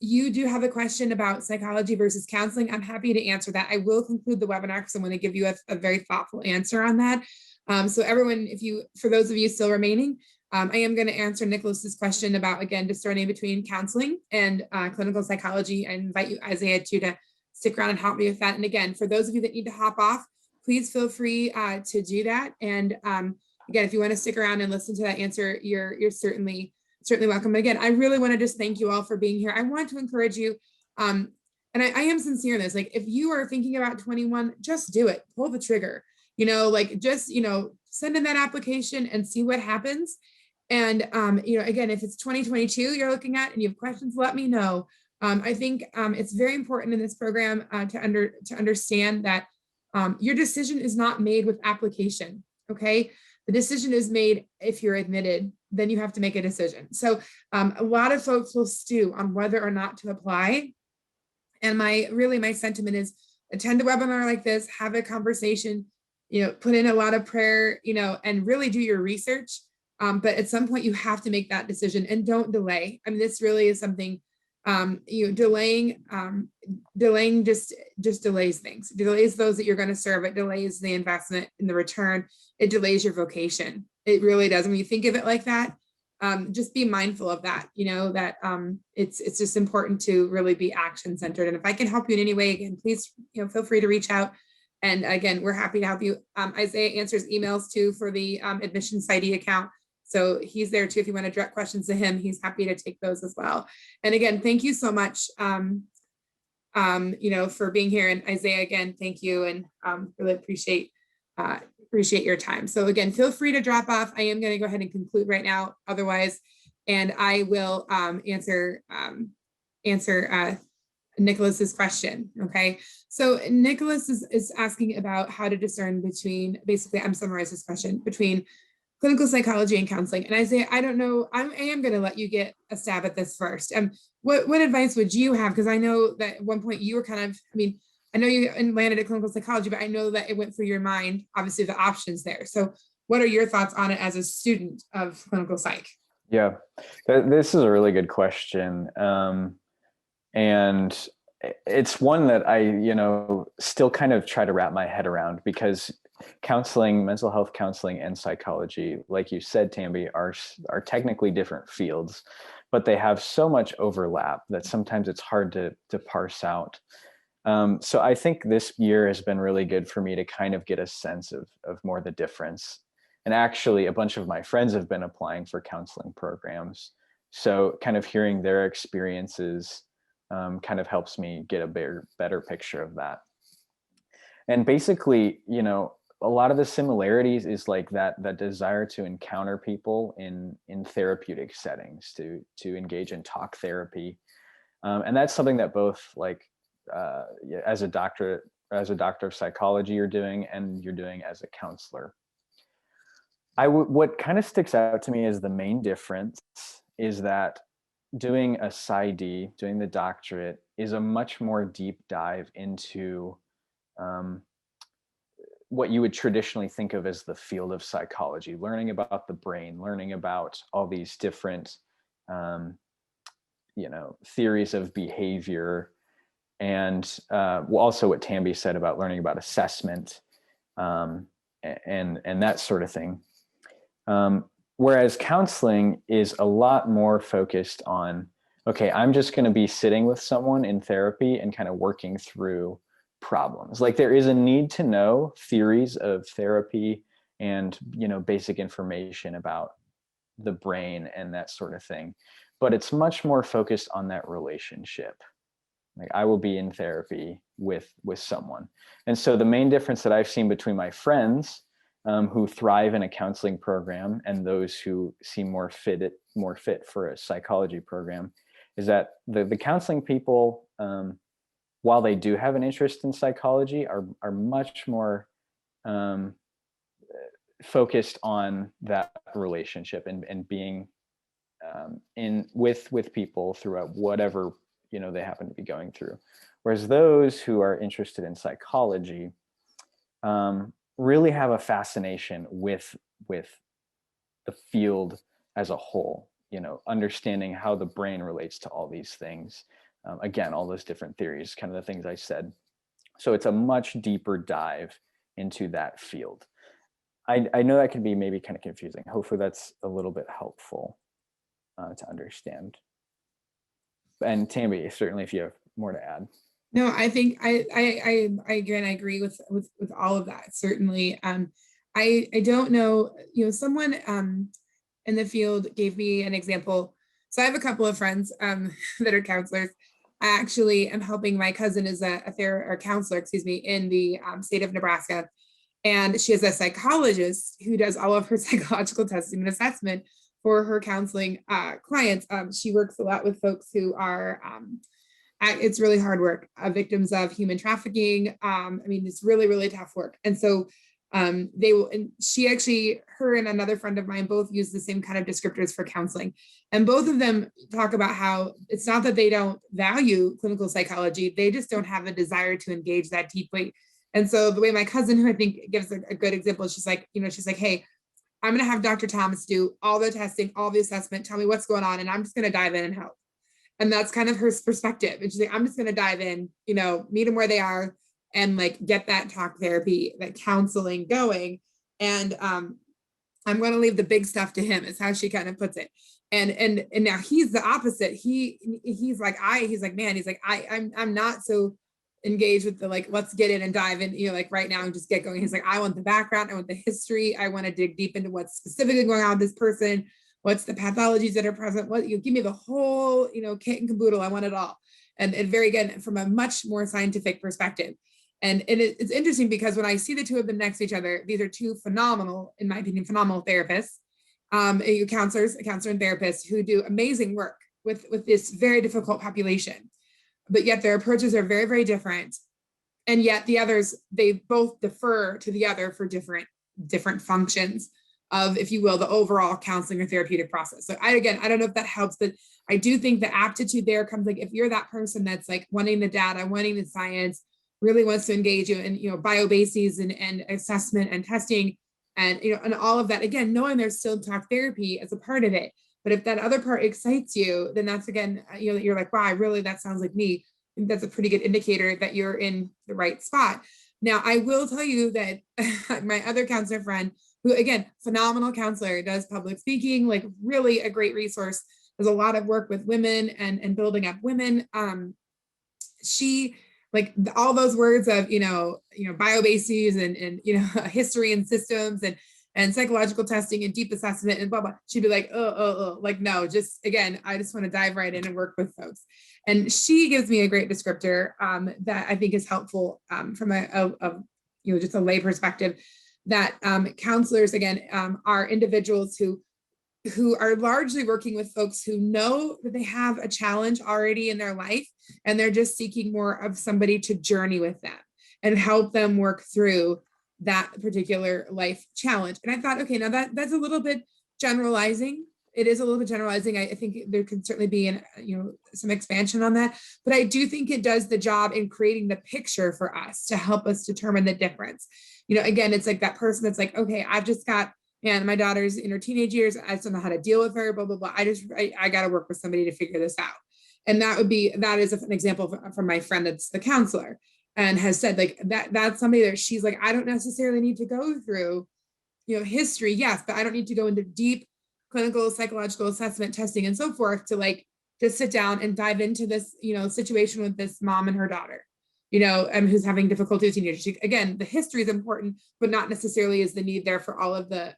A: you do have a question about psychology versus counseling. I'm happy to answer that. I will conclude the webinar because I'm going to give you a very thoughtful answer on that. So everyone, for those of you still remaining, I am going to answer Nicholas's question about, again, discerning between counseling and clinical psychology. I invite you, Isaiah, to stick around and help me with that. And again, for those of you that need to hop off, please feel free to do that. And again, if you want to stick around and listen to that answer, you're certainly welcome. But again, I really want to just thank you all for being here. I want to encourage you, and I am sincere in this, like if you are thinking about 21, just do it, pull the trigger, send in that application and see what happens. And, again, if it's 2022 you're looking at and you have questions, let me know. I think it's very important in this program to understand that your decision is not made with application, okay? The decision is made if you're admitted, then you have to make a decision. So a lot of folks will stew on whether or not to apply. And my sentiment is attend a webinar like this, have a conversation, put in a lot of prayer, and really do your research. But at some point you have to make that decision and don't delay. I mean, this really is something, delaying just delays things. It delays those that you're going to serve. It delays the investment in the return. It delays your vocation. It really does. When you think of it like that, just be mindful of that, that it's just important to really be action centered. And if I can help you in any way, again, please, feel free to reach out. And again, we're happy to help you. Isaiah answers emails too for the admission Psy.D account. So he's there too. If you want to direct questions to him, he's happy to take those as well. And again, thank you so much, for being here. And Isaiah, again, thank you. And really appreciate your time. So again, feel free to drop off. I am going to go ahead and conclude right now otherwise. And I will answer Nicholas's question. Okay. So Nicholas is asking about how to discern between, basically, I'm summarizing this question, between clinical psychology and counseling. And Isaiah, I don't know, I am going to let you get a stab at this first. What advice would you have? Because I know that at one point you were I know you landed at clinical psychology, but I know that it went through your mind, obviously the options there. So what are your thoughts on it as a student of clinical psych?
B: Yeah, this is a really good question. And it's one that I, still kind of try to wrap my head around, because counseling, mental health counseling, and psychology, like you said, Tambi, are technically different fields, but they have so much overlap that sometimes it's hard to parse out. So I think this year has been really good for me to kind of get a sense of more the difference. And actually, a bunch of my friends have been applying for counseling programs. So kind of hearing their experiences kind of helps me get a better picture of that. And basically, you know, a lot of the similarities is like that desire to encounter people in therapeutic settings, to engage in talk therapy. And that's something that both like as a doctor of psychology you're doing, and you're doing as a counselor. What kind of sticks out to me as the main difference is that doing a Psy.D, doing the doctorate, is a much more deep dive into what you would traditionally think of as the field of psychology, learning about the brain, learning about all these different, you know, theories of behavior, and also what Tambi said about learning about assessment and that sort of thing. Whereas counseling is a lot more focused on, okay, I'm just going to be sitting with someone in therapy and kind of working through problems. Like there is a need to know theories of therapy and, you know, basic information about the brain and that sort of thing, but it's much more focused on that relationship. Like I will be in therapy with someone. And so the main difference that I've seen between my friends who thrive in a counseling program and those who seem more fit for a psychology program is that the counseling people, while they do have an interest in psychology, are much more focused on that relationship and being in with people throughout whatever, you know, they happen to be going through. Whereas those who are interested in psychology really have a fascination with the field as a whole, you know, understanding how the brain relates to all these things. Again, all those different theories, kind of the things I said. So it's a much deeper dive into that field. I know that can be maybe kind of confusing. Hopefully that's a little bit helpful to understand. And Tambi, certainly if you have more to add.
A: No, I think I again, I agree with all of that. Certainly. I don't know, you know, someone in the field gave me an example. So I have a couple of friends that are counselors. I actually am helping, my cousin is a counselor, excuse me, in the state of Nebraska. And she is a psychologist who does all of her psychological testing and assessment for her counseling clients. She works a lot with folks who are, it's really hard work, victims of human trafficking. I mean, it's really, really tough work. And so they will, and she actually, her and another friend of mine both use the same kind of descriptors for counseling. And both of them talk about how it's not that they don't value clinical psychology, they just don't have a desire to engage that deeply. And so the way my cousin, who I think gives a good example, she's like, you know, she's like, hey, I'm going to have Dr. Thomas do all the testing, all the assessment, tell me what's going on, and I'm just going to dive in and help. And that's kind of her perspective. And she's like, I'm just going to dive in, you know, meet them where they are and like get that talk therapy, that counseling going. And I'm going to leave the big stuff to him, is how she kind of puts it. And now he's the opposite. He's like, I'm not so engaged with the, like, let's get in and dive in, you know, like right now and just get going. He's like, I want the background, I want the history, I want to dig deep into what's specifically going on with this person, what's the pathologies that are present, what, you give me the whole, you know, kit and caboodle, I want it all. And very, again, from a much more scientific perspective. And it's interesting because when I see the two of them next to each other, these are two phenomenal, in my opinion, phenomenal therapists, counselors, a counselor and therapist who do amazing work with this very difficult population. But yet their approaches are very, very different. And yet the others, they both defer to the other for different functions of, if you will, the overall counseling or therapeutic process. So I don't know if that helps, but I do think the aptitude there comes, like, if you're that person that's like wanting the data, wanting the science, really wants to engage you in, you know, biobases and assessment and testing and, you know, and all of that, again, knowing there's still talk therapy as a part of it. But if that other part excites you, then that's, again, you know, you're like, wow, that sounds like me. I think that's a pretty good indicator that you're in the right spot. Now, I will tell you that my other counselor friend, who again, phenomenal counselor, does public speaking, like really a great resource, does a lot of work with women and building up women. She like all those words of, biobases and history and systems and psychological testing and deep assessment and blah, blah. She'd be like, like, no, just again, I just want to dive right in and work with folks. And she gives me a great descriptor that I think is helpful from just a lay perspective, that counselors, again, are individuals who are largely working with folks who know that they have a challenge already in their life, and they're just seeking more of somebody to journey with them and help them work through that particular life challenge. And I thought, okay, now that's a little bit generalizing. It is a little bit generalizing. I think there can certainly be some expansion on that, but I do think it does the job in creating the picture for us to help us determine the difference. Again, it's like that person that's like, okay, I've just got, and my daughter's in her teenage years, I just don't know how to deal with her, blah, blah, blah. I got to work with somebody to figure this out. And that is an example from my friend that's the counselor, and has said like that's somebody that she's like, I don't necessarily need to go through, history, yes, but I don't need to go into deep clinical psychological assessment testing and so forth to like just sit down and dive into this, situation with this mom and her daughter, who's having difficulty with teenagers. Again, the history is important, but not necessarily is the need there for all of the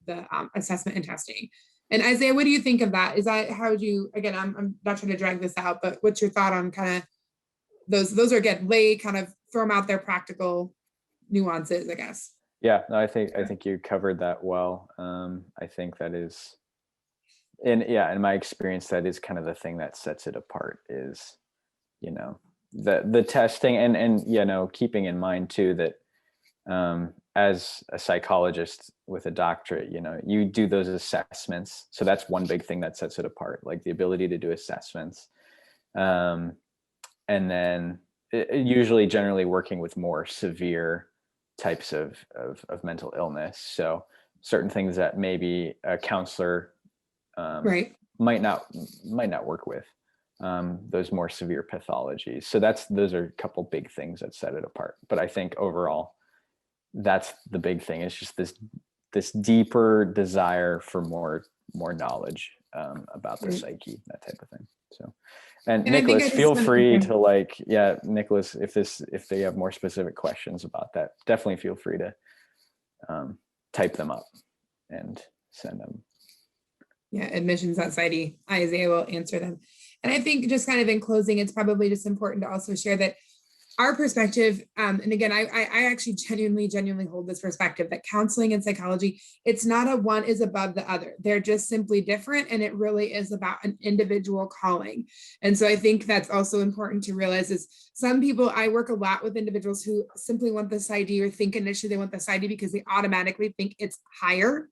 A: assessment and testing. And Isaiah, what do you think of that? Is that, how would you, again, I'm not trying to drag this out, but what's your thought on kind of those are, again, lay, kind of throw them out there, practical nuances, I guess.
B: Yeah, no, I think you covered that well. I think that is, in my experience, that is kind of the thing that sets it apart is, the testing and keeping in mind too that as a psychologist with a doctorate, you do those assessments. So that's one big thing that sets it apart, like the ability to do assessments. And then usually generally working with more severe types of mental illness. So certain things that maybe a counselor
A: Right.
B: might not work with, those more severe pathologies. So those are a couple big things that set it apart. But I think overall, that's the big thing. It's just this deeper desire for more knowledge about the psyche, that type of thing. So, and Nicholas, feel free to Nicholas, if they have more specific questions about that, definitely feel free to type them up and send them.
A: Yeah, admissions at Psy.D. Isaiah will answer them. And I think just kind of in closing, it's probably just important to also share that our perspective, and again, I actually genuinely hold this perspective that counseling and psychology, it's not a one is above the other. They're just simply different. And it really is about an individual calling. And so I think that's also important to realize is some people, I work a lot with individuals who simply want the Psy.D or think initially they want the Psy.D because they automatically think it's higher.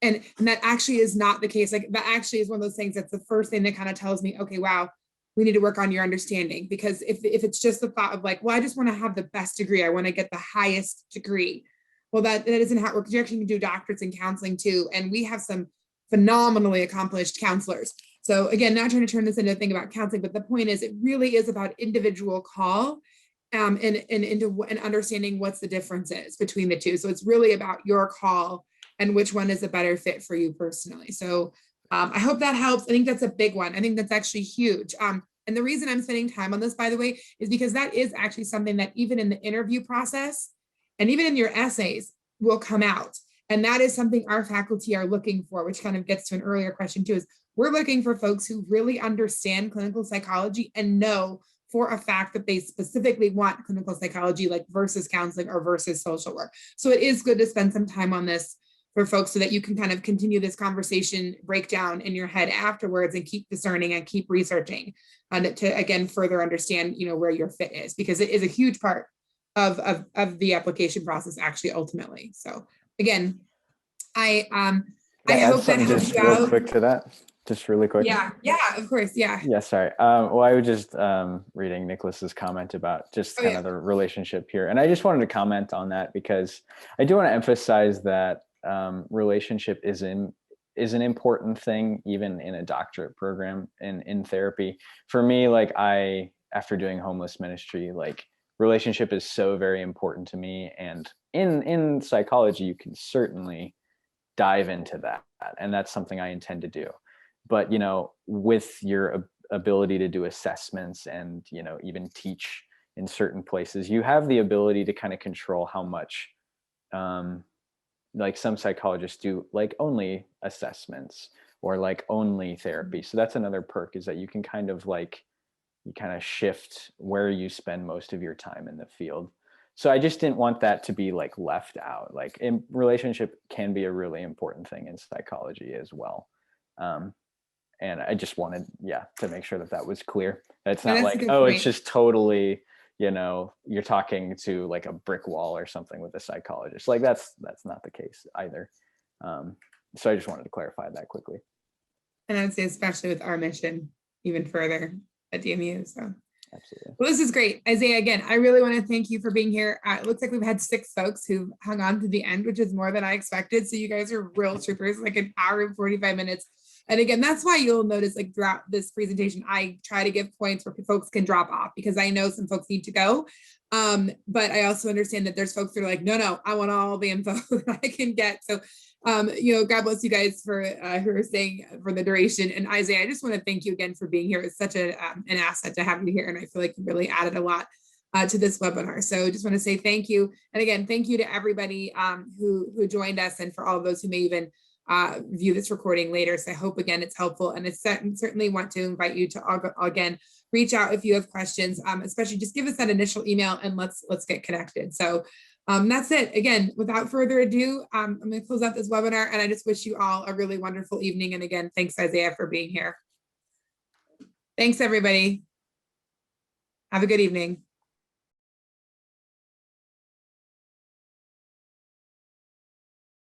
A: And that actually is not the case. Like that actually is one of those things that's the first thing that kind of tells me, okay, wow, we need to work on your understanding. Because if it's just the thought of like, well, I just want to have the best degree, I want to get the highest degree. Well, that isn't how it works. You actually can do doctorates in counseling too. And we have some phenomenally accomplished counselors. So again, not trying to turn this into a thing about counseling, but the point is it really is about individual call and understanding what's the difference is between the two. So it's really about your call and which one is a better fit for you personally. So I hope that helps. I think that's a big one. I think that's actually huge. And the reason I'm spending time on this, by the way, is because that is actually something that even in the interview process and even in your essays will come out. And that is something our faculty are looking for, which kind of gets to an earlier question too, is we're looking for folks who really understand clinical psychology and know for a fact that they specifically want clinical psychology, like versus counseling or versus social work. So it is good to spend some time on this for folks so that you can kind of continue this conversation breakdown in your head afterwards and keep discerning and keep researching to again further understand where your fit is, because it is a huge part of the application process actually ultimately. So again, I hope that helps you out.
B: Quick to that, just really quick.
A: Yeah, of course, yeah.
B: Yeah, sorry. Well, I was just reading Nicholas's comment about just kind of the relationship here, and I just wanted to comment on that because I do want to emphasize that relationship is an important thing even in a doctorate program in therapy. For me, like after doing homeless ministry, like relationship is so very important to me. And in psychology, you can certainly dive into that. And that's something I intend to do. But, you know, with your ability to do assessments and, you know, even teach in certain places, you have the ability to kind of control how much, like some psychologists do like only assessments or like only therapy. So that's another perk, is that you can kind of like, you kind of shift where you spend most of your time in the field. So I just didn't want that to be like left out. Like, in relationship can be a really important thing in psychology as well. And I just wanted, to make sure that that was clear. It's not like, oh, it's just totally, you know, you're talking to like a brick wall or something with a psychologist. Like that's not the case either. So I just wanted to clarify that quickly.
A: And I would say, especially with our mission, even further at DMU. So
B: absolutely.
A: Well, this is great. Isaiah, again, I really want to thank you for being here. It looks like we've had 6 folks who hung on to the end, which is more than I expected. So you guys are real troopers, like an hour and 45 minutes. And again, that's why you'll notice like throughout this presentation, I try to give points where folks can drop off, because I know some folks need to go. But I also understand that there's folks that are like, no, I want all the info that I can get. So, you know, God bless you guys for who are staying for the duration. And Isaiah, I just want to thank you again for being here. It's such an asset to have you here. And I feel like you really added a lot to this webinar. So just want to say thank you. And again, thank you to everybody who joined us, and for all of those who may even view this recording later. So I hope again it's helpful, and it's certainly want to invite you to again reach out if you have questions, especially just give us that initial email and let's get connected. So that's it. Again, without further ado, I'm going to close out this webinar, and I just wish you all a really wonderful evening. And again, thanks Isaiah for being here. Thanks everybody. Have a good evening.